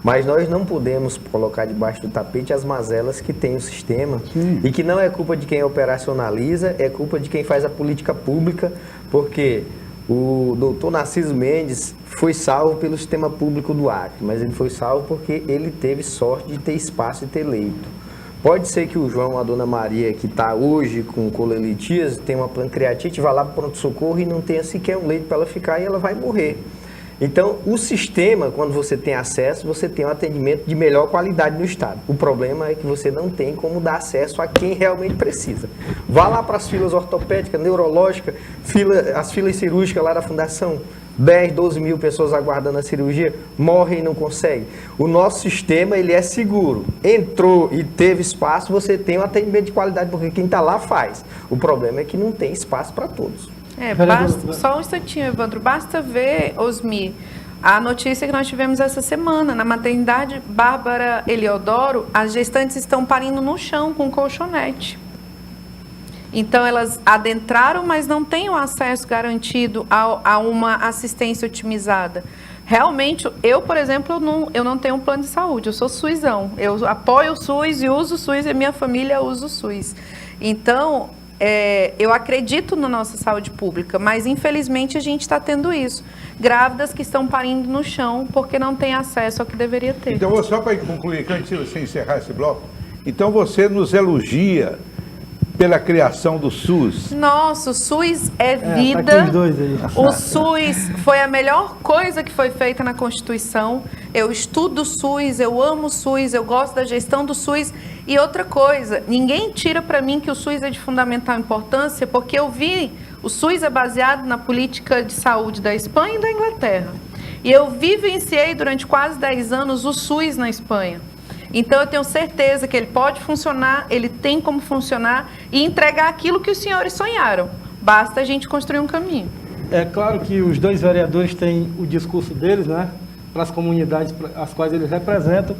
Mas nós não podemos colocar debaixo do tapete as mazelas que tem o sistema. Sim. E que não é culpa de quem operacionaliza, é culpa de quem faz a política pública, porque o doutor Narciso Mendes foi salvo pelo sistema público do Acre, mas ele foi salvo porque ele teve sorte de ter espaço e ter leito. Pode ser que o João, a dona Maria, que está hoje com colelitias, tem uma pancreatite, vá lá para o pronto-socorro e não tenha sequer um leito para ela ficar e ela vai morrer. Então, o sistema, quando você tem acesso, você tem um atendimento de melhor qualidade no estado. O problema é que você não tem como dar acesso a quem realmente precisa. Vá lá para as filas ortopédicas, neurológicas, as filas cirúrgicas lá da fundação. 10, 12 mil pessoas aguardando a cirurgia, morrem e não conseguem. O nosso sistema, ele é seguro. Entrou e teve espaço, você tem um atendimento de qualidade, porque quem está lá faz. O problema é que não tem espaço para todos. Só um instantinho, Evandro. Basta ver, Osmi, a notícia que nós tivemos essa semana. Na maternidade Bárbara Eliodoro, as gestantes estão parindo no chão com colchonete. Então, elas adentraram, mas não têm o acesso garantido a uma assistência otimizada. Realmente, eu, por exemplo, eu não tenho um plano de saúde, eu sou SUSão. Eu apoio o SUS e uso o SUS, e minha família usa o SUS. Então, eu acredito na nossa saúde pública, mas infelizmente a gente está tendo isso. Grávidas que estão parindo no chão porque não têm acesso ao que deveria ter. Então, só para concluir, antes de você encerrar esse bloco, então você nos elogia pela criação do SUS. Nossa, o SUS é vida. Tá aqui os dois aí. O SUS foi a melhor coisa que foi feita na Constituição. Eu estudo o SUS, eu amo o SUS, eu gosto da gestão do SUS. E outra coisa, ninguém tira para mim que o SUS é de fundamental importância, porque eu vi, o SUS é baseado na política de saúde da Espanha e da Inglaterra. E eu vivenciei durante quase 10 anos o SUS na Espanha. Então, eu tenho certeza que ele pode funcionar, ele tem como funcionar e entregar aquilo que os senhores sonharam. Basta a gente construir um caminho. É claro que os dois vereadores têm o discurso deles, né? Para as comunidades as quais eles representam.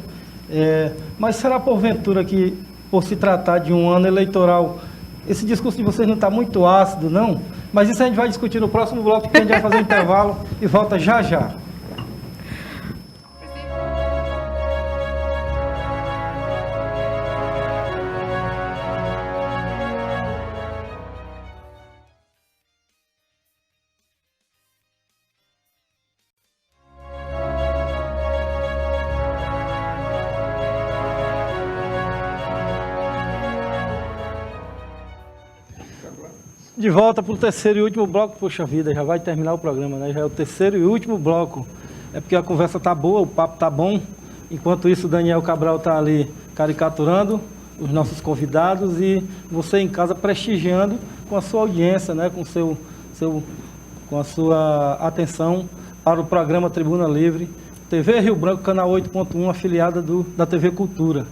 Mas será porventura que, por se tratar de um ano eleitoral, esse discurso de vocês não está muito ácido, não? Mas isso a gente vai discutir no próximo bloco, porque a gente vai fazer um intervalo e volta já já. De volta para o terceiro e último bloco. Poxa vida, já vai terminar o programa, né? Já é o terceiro e último bloco. É porque a conversa tá boa, o papo tá bom. Enquanto isso, o Daniel Cabral tá ali caricaturando os nossos convidados e você em casa prestigiando com a sua audiência, né? Com a sua atenção para o programa Tribuna Livre, TV Rio Branco, canal 8.1, afiliada da TV Cultura.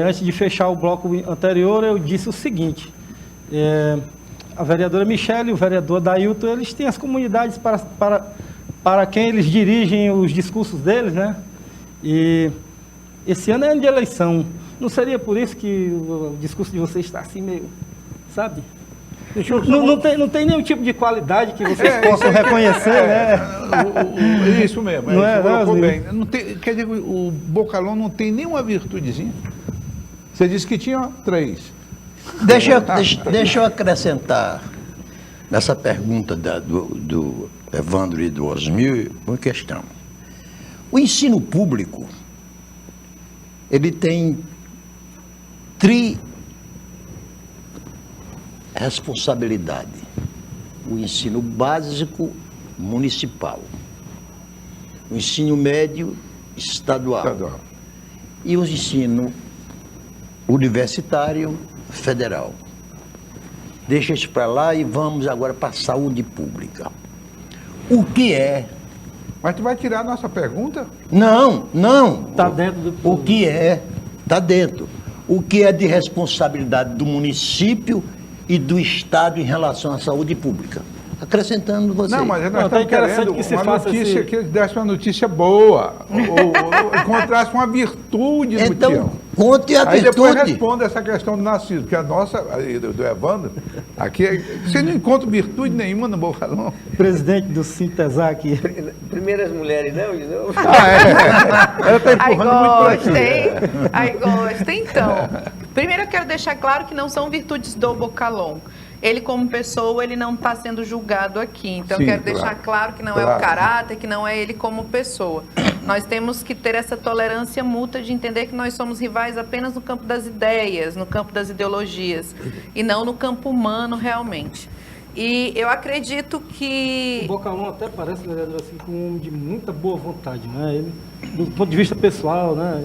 Antes de fechar o bloco anterior, eu disse o seguinte... A vereadora Michele e o vereador Dailton, eles têm as comunidades para quem eles dirigem os discursos deles, né? E esse ano é ano de eleição. Não seria por isso que o discurso de vocês está assim meio, sabe? Não tem nenhum tipo de qualidade que vocês possam reconhecer, né? Isso mesmo, não você colocou assim? bem. Não tem, quer dizer, o Bocalhão não tem nenhuma virtudezinha. Você disse que tinha 3. Deixa eu acrescentar nessa pergunta do Evandro e do Osmir uma questão. O ensino público, ele tem responsabilidade. O ensino básico municipal, o ensino médio estadual. E o ensino universitário federal. Deixa isso para lá e vamos agora para a saúde pública. O que é? Mas tu vai tirar a nossa pergunta? Não. Está dentro do... O que é? Está dentro. o que é de responsabilidade do município e do Estado em relação à saúde pública. Acrescentando você. Não, mas nós Não, tá estamos interessante querendo que se uma faça notícia esse- que desse uma notícia boa, ou encontrasse uma virtude no Então, Tião. conte a Aí depois virtude. responda essa questão do Narciso, porque a nossa, aí do Evandro, aqui, você não encontra virtude nenhuma no Bocalão. Presidente do Sintesar aqui. Primeiras mulheres, não, de novo? Ela está Aí empurrando muito para aqui. gostei, aí gostei. Então, primeiro eu quero deixar claro que não são virtudes do Bocalon. Ele, como pessoa, ele não está sendo julgado aqui. Então, Sim, eu quero claro. deixar claro que não é o Claro. caráter, que não é ele como pessoa. Nós temos que ter essa tolerância mútua de entender que nós somos rivais apenas no campo das ideias, no campo das ideologias, e não no campo humano, realmente. E eu acredito que... O Bocalão até parece, vereador, assim, com um homem de muita boa vontade, né? Ele, do ponto de vista pessoal, né?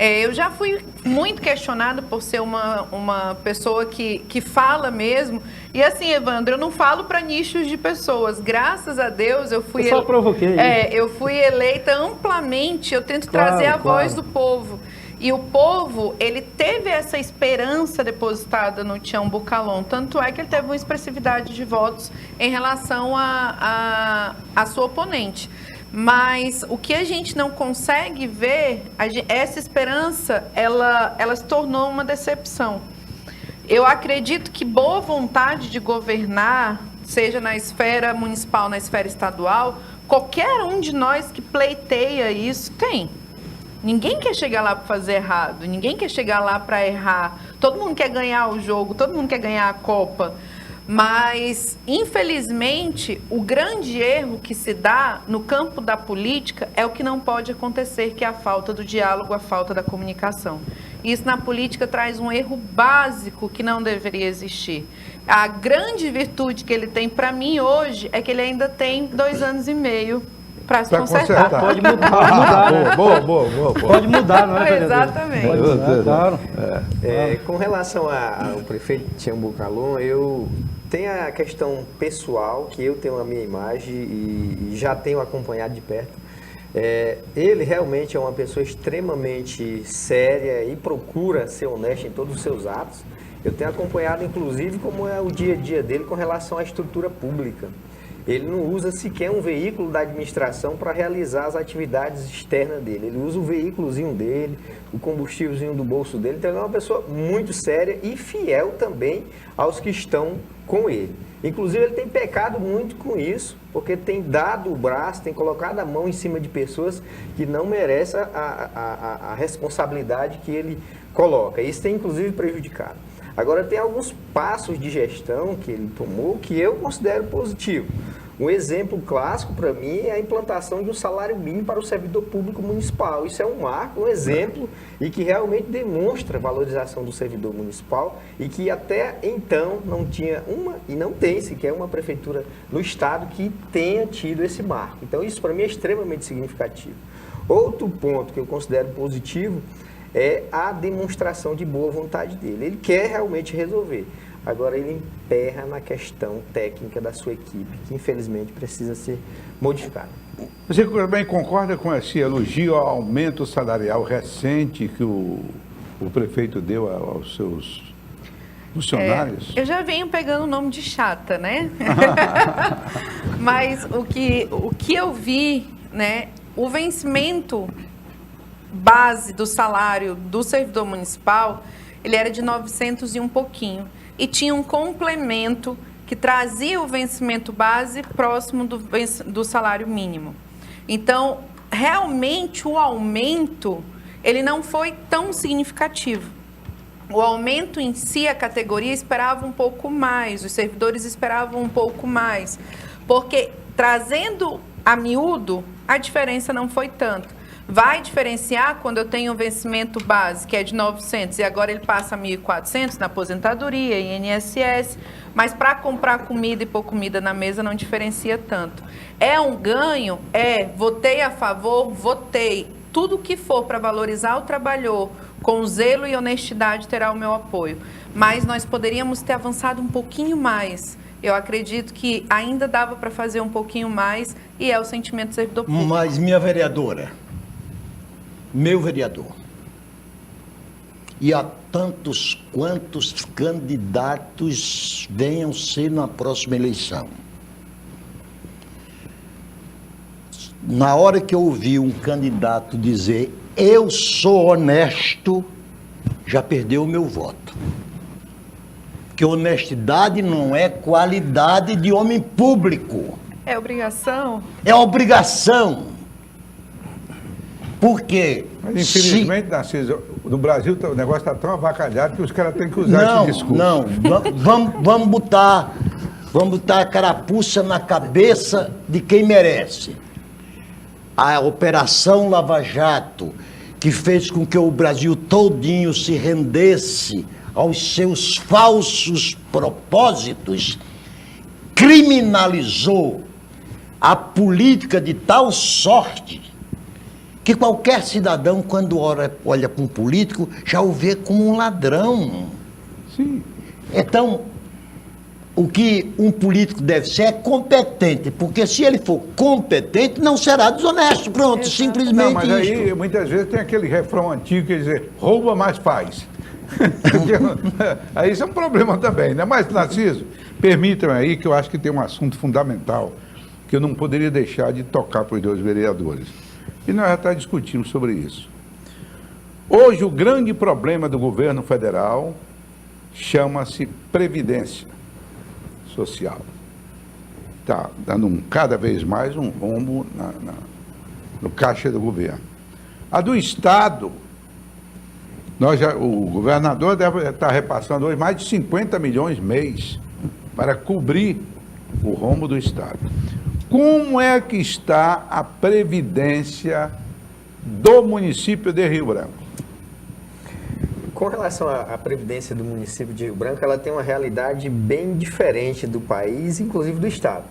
Eu já fui muito questionada por ser uma pessoa que fala mesmo. E assim, Evandro, eu não falo para nichos de pessoas. Graças a Deus, eu fui... Eu só provoquei. eu fui eleita amplamente. Eu tento Claro, trazer a claro. voz do povo. E o povo, ele teve essa esperança depositada no Tião Bocalon. Tanto é que ele teve uma expressividade de votos em relação a sua oponente. Mas o que a gente não consegue ver, essa esperança, ela se tornou uma decepção. Eu acredito que boa vontade de governar, seja na esfera municipal, na esfera estadual, qualquer um de nós que pleiteia isso tem. Ninguém quer chegar lá para fazer errado, ninguém quer chegar lá para errar. Todo mundo quer ganhar o jogo, todo mundo quer ganhar a Copa. Mas, infelizmente, o grande erro que se dá no campo da política é o que não pode acontecer, que é a falta do diálogo, a falta da comunicação. Isso na política traz um erro básico que não deveria existir. A grande virtude que ele tem para mim hoje é que ele ainda tem 2 anos e meio para se Pra consertar. consertar. Pode mudar, né? Boa. Pode mudar, não é, vereador? Exatamente. Pode mudar, claro. Com relação ao prefeito Tião Bocalon, eu tenho a questão pessoal, que eu tenho a minha imagem e já tenho acompanhado de perto. Ele realmente é uma pessoa extremamente séria e procura ser honesto em todos os seus atos. Eu tenho acompanhado, inclusive, como é o dia a dia dele com relação à estrutura pública. Ele não usa sequer um veículo da administração para realizar as atividades externas dele. Ele usa o veículozinho dele, o combustívelzinho do bolso dele. Então, ele é uma pessoa muito séria e fiel também aos que estão com ele. Inclusive, ele tem pecado muito com isso, porque tem dado o braço, tem colocado a mão em cima de pessoas que não merecem a responsabilidade que ele coloca. Isso tem, inclusive, prejudicado. Agora, tem alguns passos de gestão que ele tomou que eu considero positivo. Um exemplo clássico para mim é a implantação de um salário mínimo para o servidor público municipal. Isso é um marco, um exemplo e que realmente demonstra a valorização do servidor municipal e que até então não tinha uma e não tem sequer uma prefeitura no estado que tenha tido esse marco. Então isso para mim é extremamente significativo. Outro ponto que eu considero positivo é a demonstração de boa vontade dele. Ele quer realmente resolver. Agora ele emperra na questão técnica da sua equipe, que infelizmente precisa ser modificada. Você também concorda com esse elogio ao aumento salarial recente que o prefeito deu aos seus funcionários? Eu já venho pegando o nome de chata, né? Mas o que eu vi, né? O vencimento base do salário do servidor municipal, ele era de 900 e um pouquinho. E tinha um complemento que trazia o vencimento base próximo do salário mínimo. Então, realmente, o aumento, ele não foi tão significativo. O aumento em si, a categoria esperava um pouco mais, os servidores esperavam um pouco mais, porque trazendo a miúdo, a diferença não foi tanto. Vai diferenciar quando eu tenho um vencimento base, que é de 900, e agora ele passa a 1.400 na aposentadoria, INSS, mas para comprar comida e pôr comida na mesa não diferencia tanto. É um ganho? Votei a favor? Votei. Tudo que for para valorizar o trabalhador com zelo e honestidade terá o meu apoio. Mas nós poderíamos ter avançado um pouquinho mais. Eu acredito que ainda dava para fazer um pouquinho mais e é o sentimento do servidor público. Mas, minha vereadora, meu vereador, e a tantos quantos candidatos venham ser na próxima eleição. Na hora que eu ouvi um candidato dizer eu sou honesto, já perdeu o meu voto. Porque honestidade não é qualidade de homem público. É obrigação? É obrigação. Por quê? Mas, infelizmente, Narciso, no Brasil o negócio está tão avacalhado que os caras têm que usar esse discurso. Não, vamos botar a carapuça na cabeça de quem merece. A Operação Lava Jato, que fez com que o Brasil todinho se rendesse aos seus falsos propósitos, criminalizou a política de tal sorte que qualquer cidadão, quando olha para um político, já o vê como um ladrão. Sim. Então, o que um político deve ser é competente, porque se ele for competente, não será desonesto. Pronto, Exato. simplesmente Não, mas isso. aí muitas vezes tem aquele refrão antigo que diz, rouba, mas faz. Aí isso é um problema também, né? Mas, Narciso, permitam aí que eu acho que tem um assunto fundamental que eu não poderia deixar de tocar para os dois vereadores. E nós já estamos discutindo sobre isso. Hoje, o grande problema do governo federal chama-se Previdência Social. Está dando cada vez mais um rombo no caixa do governo. A do Estado, o governador deve estar repassando hoje mais de 50 milhões mês para cobrir o rombo do Estado. Como é que está a Previdência do município de Rio Branco? Com relação à Previdência do município de Rio Branco, ela tem uma realidade bem diferente do país, inclusive do Estado.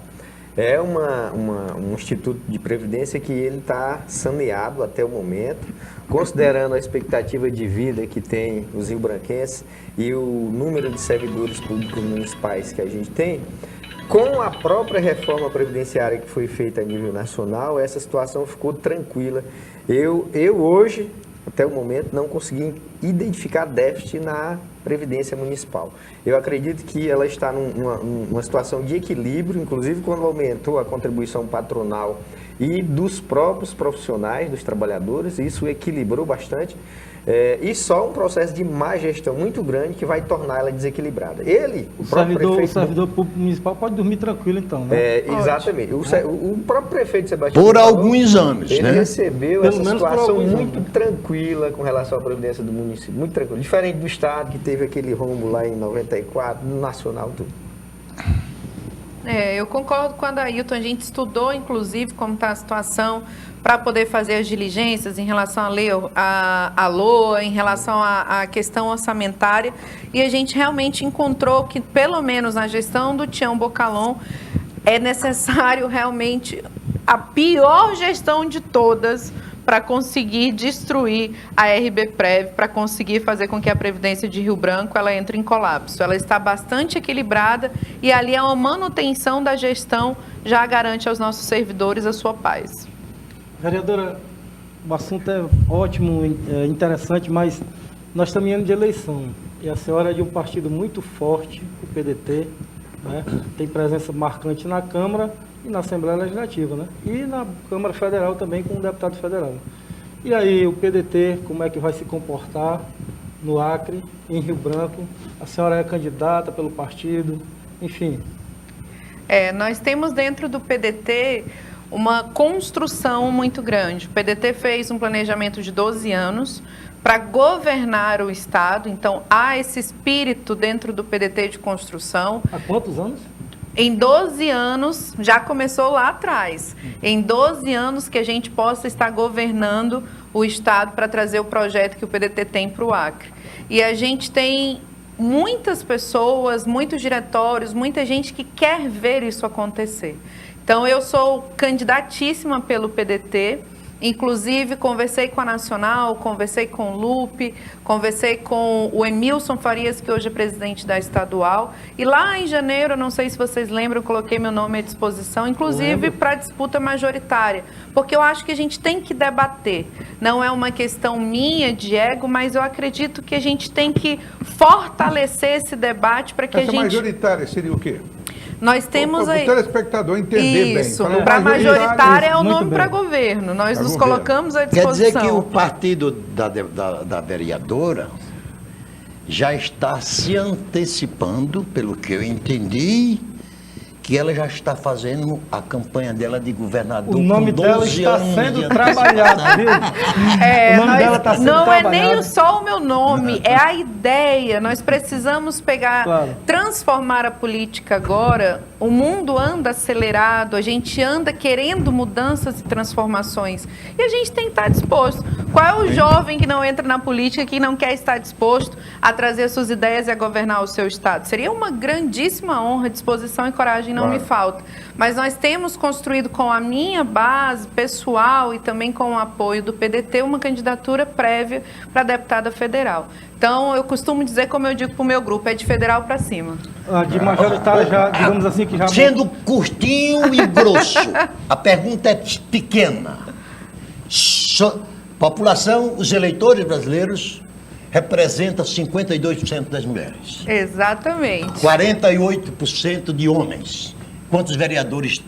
É um instituto de previdência que ele está saneado até o momento, considerando a expectativa de vida que tem os riobranquenses e o número de servidores públicos municipais que a gente tem. Com a própria reforma previdenciária que foi feita a nível nacional, essa situação ficou tranquila. Eu hoje, até o momento, não consegui identificar déficit na Previdência Municipal. Eu acredito que ela está numa situação de equilíbrio, inclusive quando aumentou a contribuição patronal e dos próprios profissionais, dos trabalhadores, isso equilibrou bastante. E só um processo de má gestão muito grande que vai tornar ela desequilibrada. O servidor público municipal pode dormir tranquilo, então, né? Exatamente. O próprio prefeito Sebastião Por alguns anos, ele né? recebeu Pelo essa menos por situação alguns muito anos. tranquila com relação à Previdência do município. Muito tranquila. Diferente do Estado, que teve aquele rombo lá em 94, no Nacional, tudo. Eu concordo com a Ailton. A gente estudou, inclusive, como está a situação para poder fazer as diligências em relação à LOA, em relação à questão orçamentária. E a gente realmente encontrou que, pelo menos na gestão do Tião Bocalon, é necessário realmente a pior gestão de todas para conseguir destruir a RBPrev, para conseguir fazer com que a Previdência de Rio Branco ela entre em colapso. Ela está bastante equilibrada e ali a manutenção da gestão já garante aos nossos servidores a sua paz. Vereadora, o assunto é ótimo, interessante, mas nós estamos em ano de eleição. E a senhora é de um partido muito forte, o PDT, né? Tem presença marcante na Câmara e na Assembleia Legislativa, né? E na Câmara Federal também com um deputado federal. E aí, o PDT, como é que vai se comportar no Acre, em Rio Branco? A senhora é candidata pelo partido, enfim. Nós temos dentro do PDT uma construção muito grande. O PDT fez um planejamento de 12 anos para governar o Estado, então há esse espírito dentro do PDT de construção. Há quantos anos? Em 12 anos, já começou lá atrás, em 12 anos que a gente possa estar governando o Estado para trazer o projeto que o PDT tem para o Acre. E a gente tem muitas pessoas, muitos diretórios, muita gente que quer ver isso acontecer. Então, eu sou candidatíssima pelo PDT, Inclusive, conversei com a Nacional, conversei com o Lupe, conversei com o Emilson Farias, que hoje é presidente da estadual. E lá em janeiro, não sei se vocês lembram, eu coloquei meu nome à disposição, inclusive para disputa majoritária. Porque eu acho que a gente tem que debater. Não é uma questão minha de ego, mas eu acredito que a gente tem que fortalecer esse debate para que Essa a gente... majoritária seria o quê? Nós temos aí... O telespectador entender Isso, bem. para majoritária é o Muito nome bem. para governo. Nós Pra nos governo. colocamos à Quer disposição. dizer que o partido da vereadora já está se antecipando, pelo que eu entendi, que ela já está fazendo a campanha dela de governador. O nome com dela 12 está anos sendo de trabalhado, viu? O nome dela está sendo não trabalhado. é nem só o meu nome, é a ideia. Nós precisamos pegar, Claro. transformar a política agora. O mundo anda acelerado, a gente anda querendo mudanças e transformações. E a gente tem que estar disposto. Qual é o jovem que não entra na política, que não quer estar disposto a trazer suas ideias e a governar o seu estado? Seria uma grandíssima honra, disposição e coragem não me falta. Mas nós temos construído com a minha base pessoal e também com o apoio do PDT uma candidatura prévia para deputada federal. Então, eu costumo dizer, como eu digo para o meu grupo, é de federal para cima. A de majoritária já, digamos assim, que já... Sendo curtinho e grosso, a pergunta é pequena. População, os eleitores brasileiros representam 52% das mulheres. Exatamente. 48% de homens. Quantos vereadoras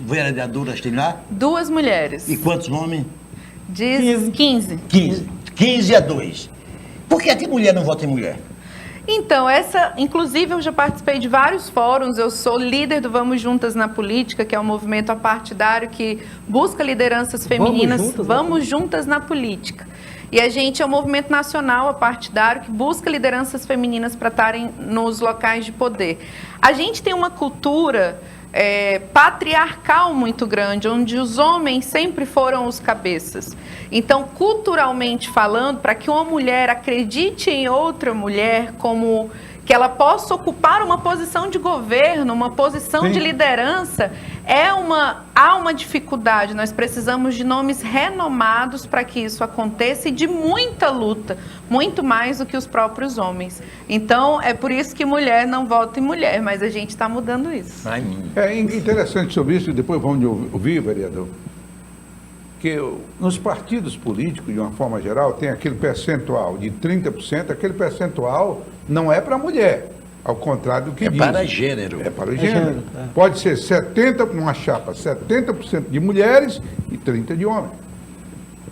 tem lá? 2 mulheres. E quantos homens? Diz 15. 15. 15 a 2. Por que mulher não vota em mulher? Então, inclusive eu já participei de vários fóruns, eu sou líder do Vamos Juntas na Política, que é um movimento apartidário que busca lideranças femininas. Vamos Juntas na Política. E a gente é um movimento nacional apartidário que busca lideranças femininas para estarem nos locais de poder. A gente tem uma cultura patriarcal muito grande, onde os homens sempre foram os cabeças. Então, culturalmente falando, para que uma mulher acredite em outra mulher como que ela possa ocupar uma posição de governo, uma posição de liderança, há uma dificuldade. Nós precisamos de nomes renomados para que isso aconteça e de muita luta, muito mais do que os próprios homens. Então, é por isso que mulher não vota em mulher, mas a gente está mudando isso. É interessante sobre isso, depois vamos ouvir, vereador, que nos partidos políticos, de uma forma geral, tem aquele percentual de 30%, aquele percentual não é para mulher, ao contrário do que diz. É para gênero. É para o gênero. Pode ser 70%, numa chapa, 70% de mulheres e 30% de homens.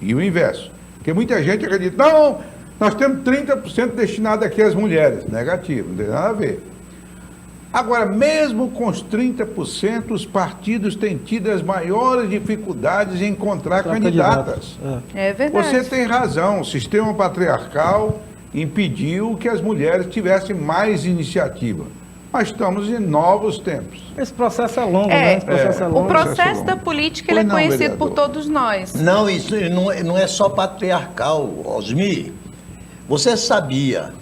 E o inverso. Porque muita gente acredita, não, nós temos 30% destinado aqui às mulheres. Negativo, não tem nada a ver. Agora, mesmo com os 30%, os partidos têm tido as maiores dificuldades em encontrar candidatas. É verdade. Você tem razão, o sistema patriarcal impediu que as mulheres tivessem mais iniciativa. Mas estamos em novos tempos. Esse processo é longo, né? Esse processo é O longo. processo da política ele é Pois não, conhecido vereador. por todos nós. Não, isso não é só patriarcal, Osmi. Você sabia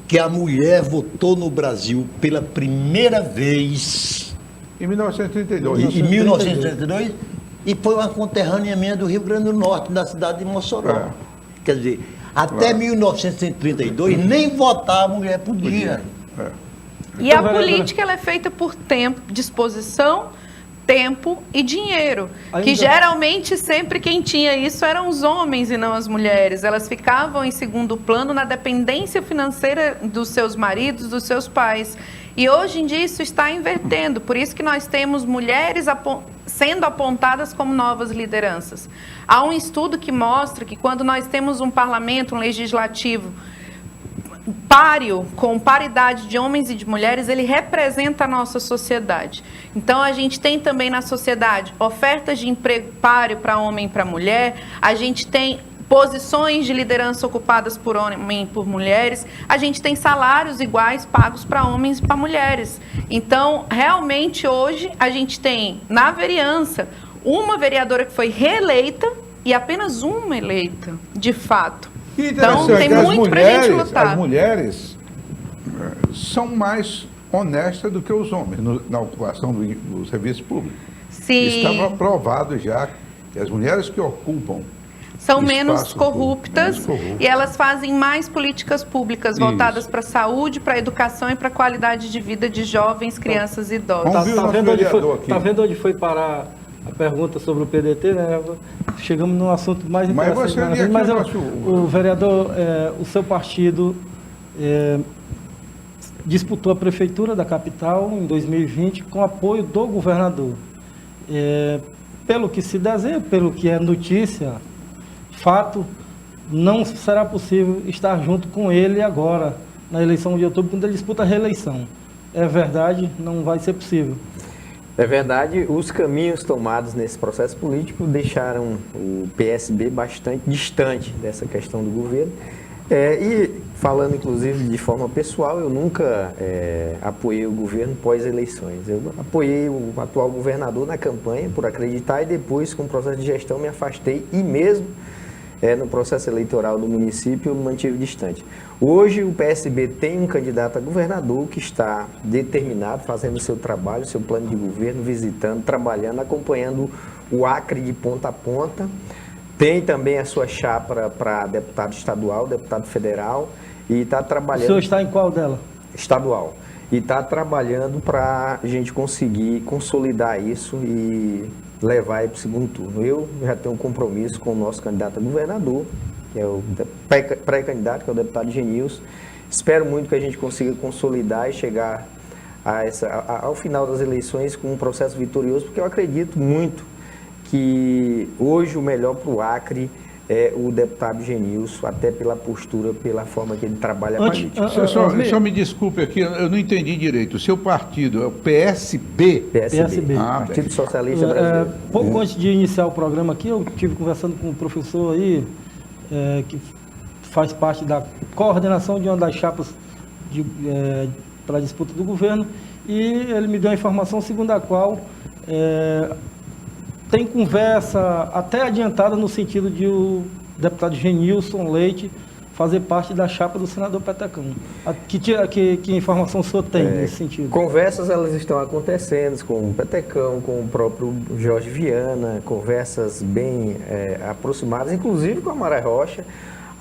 que a mulher votou no Brasil pela primeira vez Em 1932. em 1932 e foi uma conterrânea minha do Rio Grande do Norte, da cidade de Mossoró. Quer dizer, até 1932 nem votar a mulher podia. E a política ela é feita por tempo, disposição, tempo e dinheiro. Que geralmente sempre quem tinha isso eram os homens e não as mulheres. Elas ficavam em segundo plano na dependência financeira dos seus maridos, dos seus pais. E hoje em dia isso está invertendo. Por isso que nós temos mulheres sendo apontadas como novas lideranças. Há um estudo que mostra que quando nós temos um parlamento, um legislativo páreo, com paridade de homens e de mulheres, ele representa a nossa sociedade. Então, a gente tem também na sociedade ofertas de emprego páreo para homem e para mulher, a gente tem posições de liderança ocupadas por homem e por mulheres, a gente tem salários iguais pagos para homens e para mulheres. Então, realmente, hoje, a gente tem, na vereança, uma vereadora que foi reeleita e apenas uma eleita, de fato. Então, tem muito para a gente lutar. As mulheres são mais honestas do que os homens na ocupação do serviço público. Sim. Estava provado já que as mulheres que ocupam São menos Espaço corruptas menos corrupto. e elas fazem mais políticas públicas voltadas para a saúde, para a educação e para a qualidade de vida de jovens, crianças e idosos. Vamos ver o nosso vereador aqui. Tá vendo onde foi parar a pergunta sobre o PDT, né? Chegamos num assunto mais Mas interessante. você ali aqui Mas o nosso- o vereador, o seu partido disputou a prefeitura da capital em 2020 com apoio do governador. Pelo que se desenha, pelo que é notícia, fato, não será possível estar junto com ele agora, na eleição de outubro, quando ele disputa a reeleição. É verdade, não vai ser possível. É verdade, os caminhos tomados nesse processo político deixaram o PSB bastante distante dessa questão do governo. E falando inclusive de forma pessoal, eu nunca apoiei o governo pós-eleições. Eu apoiei o atual governador na campanha por acreditar e depois, com o processo de gestão, me afastei e mesmo no processo eleitoral do município eu me mantive distante. Hoje o PSB tem um candidato a governador que está determinado, fazendo o seu trabalho, seu plano de governo, visitando, trabalhando, acompanhando o Acre de ponta a ponta. Tem também a sua chapa para deputado estadual, deputado federal e está trabalhando... O senhor está em qual dela? Estadual. E está trabalhando para a gente conseguir consolidar isso e levar para o segundo turno. Eu já tenho um compromisso com o nosso candidato a governador, que é o pré-candidato, que é o deputado Genilson. Espero muito que a gente consiga consolidar e chegar ao final das eleições com um processo vitorioso, porque eu acredito muito que hoje o melhor para o Acre é o deputado Genilson, até pela postura, pela forma que ele trabalha a política. Só me desculpe aqui, eu não entendi direito. O seu partido é o PSB? PSB, Ah, Partido Socialista Brasileiro. Pouco antes de iniciar o programa aqui, eu estive conversando com um professor aí, que faz parte da coordenação de uma das chapas para a disputa do governo, e ele me deu a informação segundo a qual tem conversa até adiantada no sentido de o deputado Genilson Leite fazer parte da chapa do senador Petecão. Que informação o senhor tem nesse sentido? Conversas elas estão acontecendo com o Petecão, com o próprio Jorge Viana, conversas bem aproximadas, inclusive com a Mara Rocha.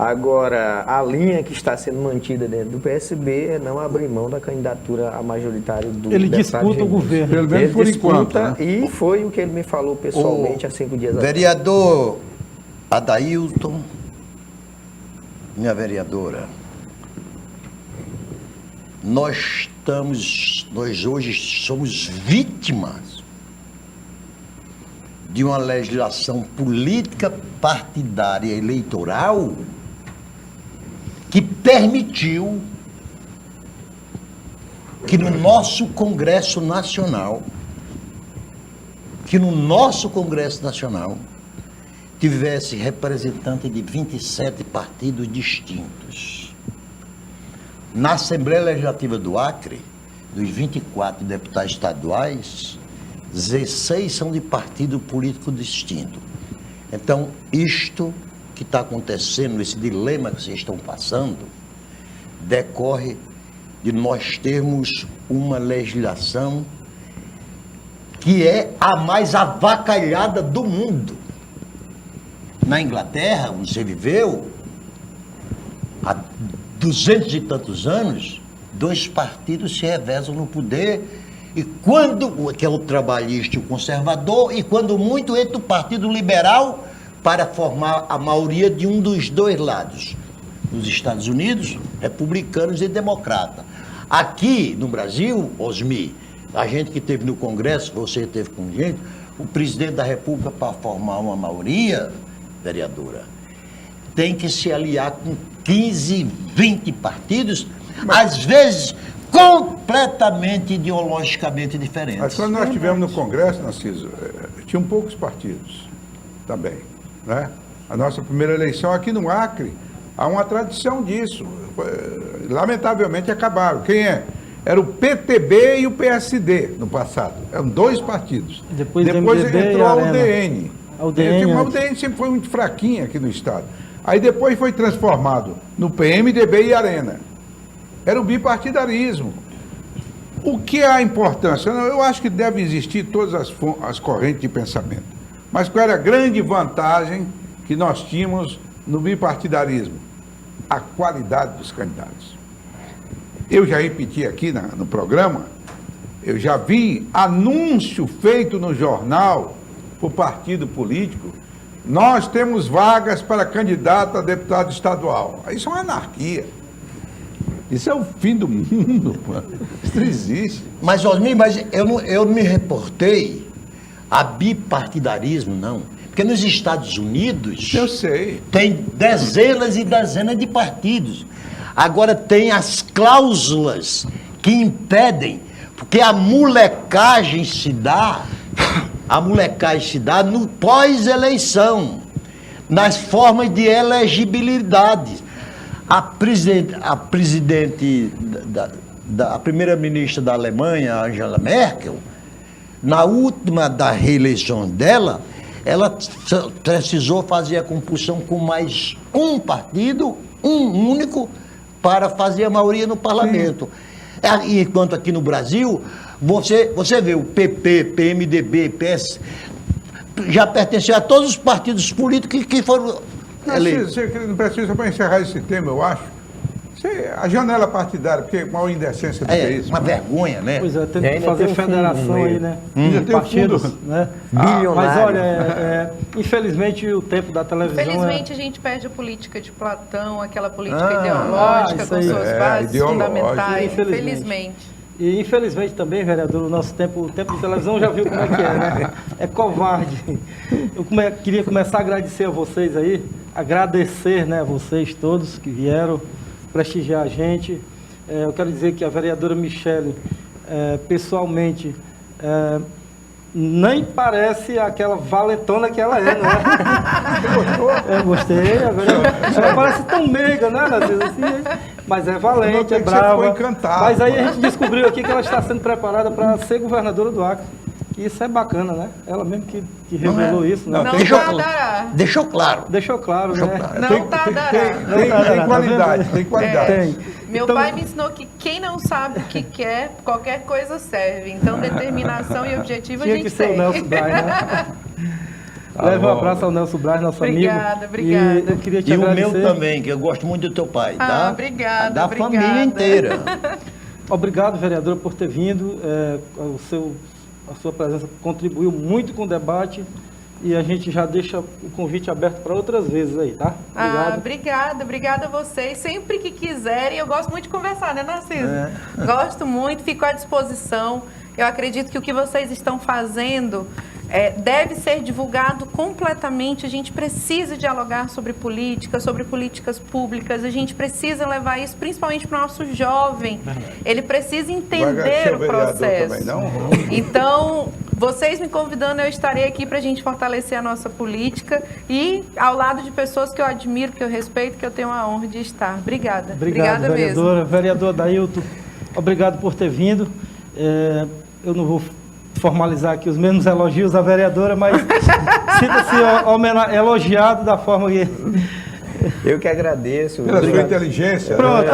Agora, a linha que está sendo mantida dentro do PSB é não abrir mão da candidatura a majoritário do Ele deputado disputa o Genilson. governo. Pelo menos Ele por disputa, enquanto, né? E foi o que ele me falou pessoalmente há 5 dias atrás. Vereador Adailton, minha vereadora, nós hoje somos vítimas de uma legislação política partidária eleitoral que permitiu que no nosso Congresso Nacional, tivesse representante de 27 partidos distintos. Na Assembleia Legislativa do Acre, dos 24 deputados estaduais, 16 são de partido político distinto. Então, isto que está acontecendo, esse dilema que vocês estão passando, decorre de nós termos uma legislação que é a mais avacalhada do mundo. Na Inglaterra, onde você viveu, há 200 e tantos anos, 2 partidos se revezam no poder, e quando, que é o trabalhista e o conservador, e quando muito entra o Partido Liberal para formar a maioria de um dos 2 lados. Nos Estados Unidos, republicanos e democratas. Aqui no Brasil, Osmi, a gente que esteve no Congresso, você esteve com gente, o presidente da República, para formar uma maioria, vereadora, tem que se aliar com 15, 20 partidos, às vezes completamente ideologicamente diferentes. Mas quando nós estivemos no Congresso, Narciso, tinham poucos partidos também, né? A nossa primeira eleição aqui no Acre, há uma tradição disso. Lamentavelmente acabaram. Quem é? Era o PTB e o PSD no passado. Eram 2 partidos. Depois entrou a UDN. A UDN, A UDN sempre foi muito fraquinha aqui no estado. Aí depois foi transformado no PMDB e Arena. Era o bipartidarismo. O que é a importância? Eu acho que deve existir todas as correntes de pensamento. Mas qual era a grande vantagem que nós tínhamos no bipartidarismo, a qualidade dos candidatos. Eu já repeti aqui no programa, eu já vi anúncio feito no jornal por partido político, nós temos vagas para candidato a deputado estadual. Isso é uma anarquia. Isso é o fim do mundo, mano. Isso não existe. Mas, Osmir, eu não me reportei a bipartidarismo, não. Porque nos Estados Unidos Eu sei. tem dezenas e dezenas de partidos. Agora tem as cláusulas que impedem, porque a molecagem se dá no pós-eleição, nas formas de elegibilidade. A primeira-ministra da Alemanha, Angela Merkel, na última da reeleição dela, ela precisou fazer a compulsão com mais um partido, um único, para fazer a maioria no parlamento. Enquanto aqui no Brasil, você vê o PP, PMDB, PS, já pertenceu a todos os partidos políticos que foram eleitos. Você não precisa para encerrar esse tema, eu acho. A janela partidária, porque maior indecência do que isso. Uma vergonha, né? Pois é, tem E que ainda fazer tem um fundo federação no aí, meio. né? Ainda tem o Partidos, fundo. né? Bilionário. Mas olha, infelizmente o tempo da televisão Felizmente a gente perde a política de Platão, aquela política Ah, ideológica isso com aí. suas bases ideológica, fundamentais. infelizmente. Felizmente. E infelizmente também, vereador, o tempo de televisão já viu como é que é, né? É covarde. Eu queria começar a agradecer a vocês aí, agradecer, né, a vocês todos que vieram prestigiar a gente. Eu quero dizer que a vereadora Michele, pessoalmente, nem parece aquela valentona que ela é, não é? Eu gostei. Ela parece tão meiga, né, às vezes assim, mas é valente, é Você brava. ficou encantado, Mas aí a mano. gente descobriu aqui que ela está sendo preparada para ser governadora do Acre. E isso é bacana, né? Ela mesmo que revelou isso, né? Não Deixou tardará. Deixou claro. Deixou claro, né? Não tardará. Tem qualidade, tem qualidade. Tem. Meu Então- pai me ensinou que quem não sabe o que quer, qualquer coisa serve. Então, determinação e objetivo a Tinha gente que ser tem. o Nelson Braz, né? Leve um abraço ao Nelson Braz, nosso Obrigada, amigo. obrigada. E eu queria te E o agradecer. meu também, que eu gosto muito do teu pai, tá? Obrigada, Da obrigada. família inteira. Obrigado, vereadora, por ter vindo. A sua presença contribuiu muito com o debate e a gente já deixa o convite aberto para outras vezes aí, tá? Obrigada a vocês. Sempre que quiserem, eu gosto muito de conversar, né, Narciso? Gosto muito, fico à disposição. Eu acredito que o que vocês estão fazendo deve ser divulgado completamente. A gente precisa dialogar sobre política, sobre políticas públicas. A gente precisa levar isso principalmente para o nosso jovem. Ele precisa entender o processo. Também, não? Então, vocês me convidando, eu estarei aqui para a gente fortalecer a nossa política e ao lado de pessoas que eu admiro, que eu respeito, que eu tenho a honra de estar. Obrigada. Obrigado, Obrigada vereadora. mesmo. Vereador Dailton, obrigado por ter vindo. Eu não vou formalizar aqui os mesmos elogios à vereadora, mas sinta-se elogiado da forma que... Eu que agradeço. Pela sua inteligência. Pronto.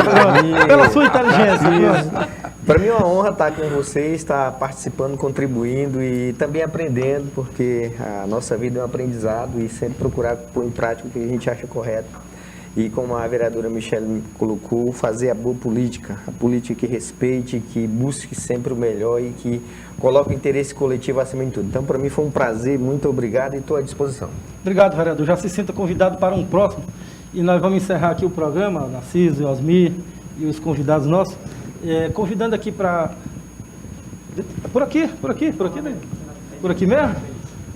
Pela sua inteligência. Para mim é uma honra estar com vocês, estar participando, contribuindo e também aprendendo, porque a nossa vida é um aprendizado e sempre procurar pôr em prática o que a gente acha correto. E como a vereadora Michele me colocou, fazer a boa política, a política que respeite, que busque sempre o melhor e que coloque o interesse coletivo acima de tudo. Então, para mim foi um prazer, muito obrigado e estou à disposição. Obrigado, vereador. Já se sinta convidado para um próximo. E nós vamos encerrar aqui o programa, Narciso, Osmir e os convidados nossos, convidando aqui para... Por aqui, né? Por aqui mesmo?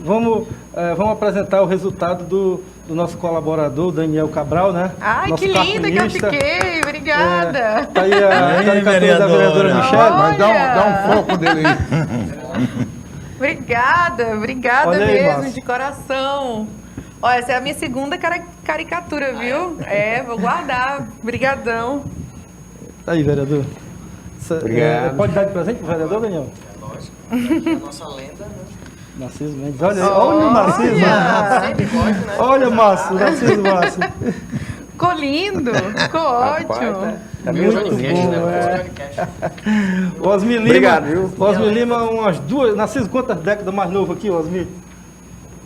Vamos apresentar o resultado do nosso colaborador, Daniel Cabral, né? Ai, Nosso que linda que eu cartunista. fiquei. Obrigada. Tá aí a caricatura da vereadora Michele. Mas dá um foco dele aí. Obrigada Olha aí, mesmo, Márcio. de coração. Olha, essa é a minha segunda caricatura, viu? Vou guardar. Obrigadão. Tá aí, vereador. Obrigado. Pode dar de presente pro vereador, Daniel? Lógico. É a nossa lenda, né? Narciso Mendes. Olha aí. Olha o Narciso. Sempre pode, né? Olha, Márcio. Narciso Márcio. Ficou lindo, ficou ótimo. Tá Muito mesmo? bom, Osmir Lima. Obrigado, viu? Osmir Lima, umas duas. Narciso, quantas décadas mais novo aqui, Osmir?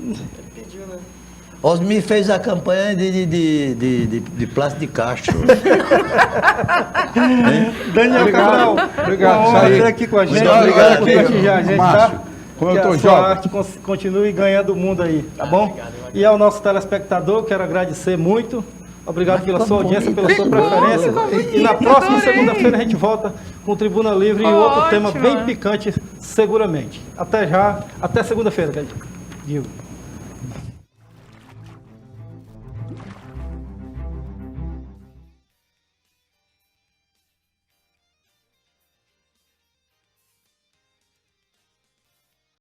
Ele pediu, né? Osmir fez a campanha de Plácio de Castro. Daniel Obrigado. Cabral, Obrigado, uma honra Saí. ter aqui com a gente. Muito obrigado, por prestigiar a gente, Márcio, tá? como eu Que tô a sua jovem. arte continue ganhando o mundo aí, tá bom? E ao nosso telespectador, quero agradecer muito. Obrigado pela sua audiência, pela sua preferência. E na próxima segunda-feira a gente volta com Tribuna Livre e outro tema Ótimo. bem picante, seguramente. Até já, até segunda-feira, digo.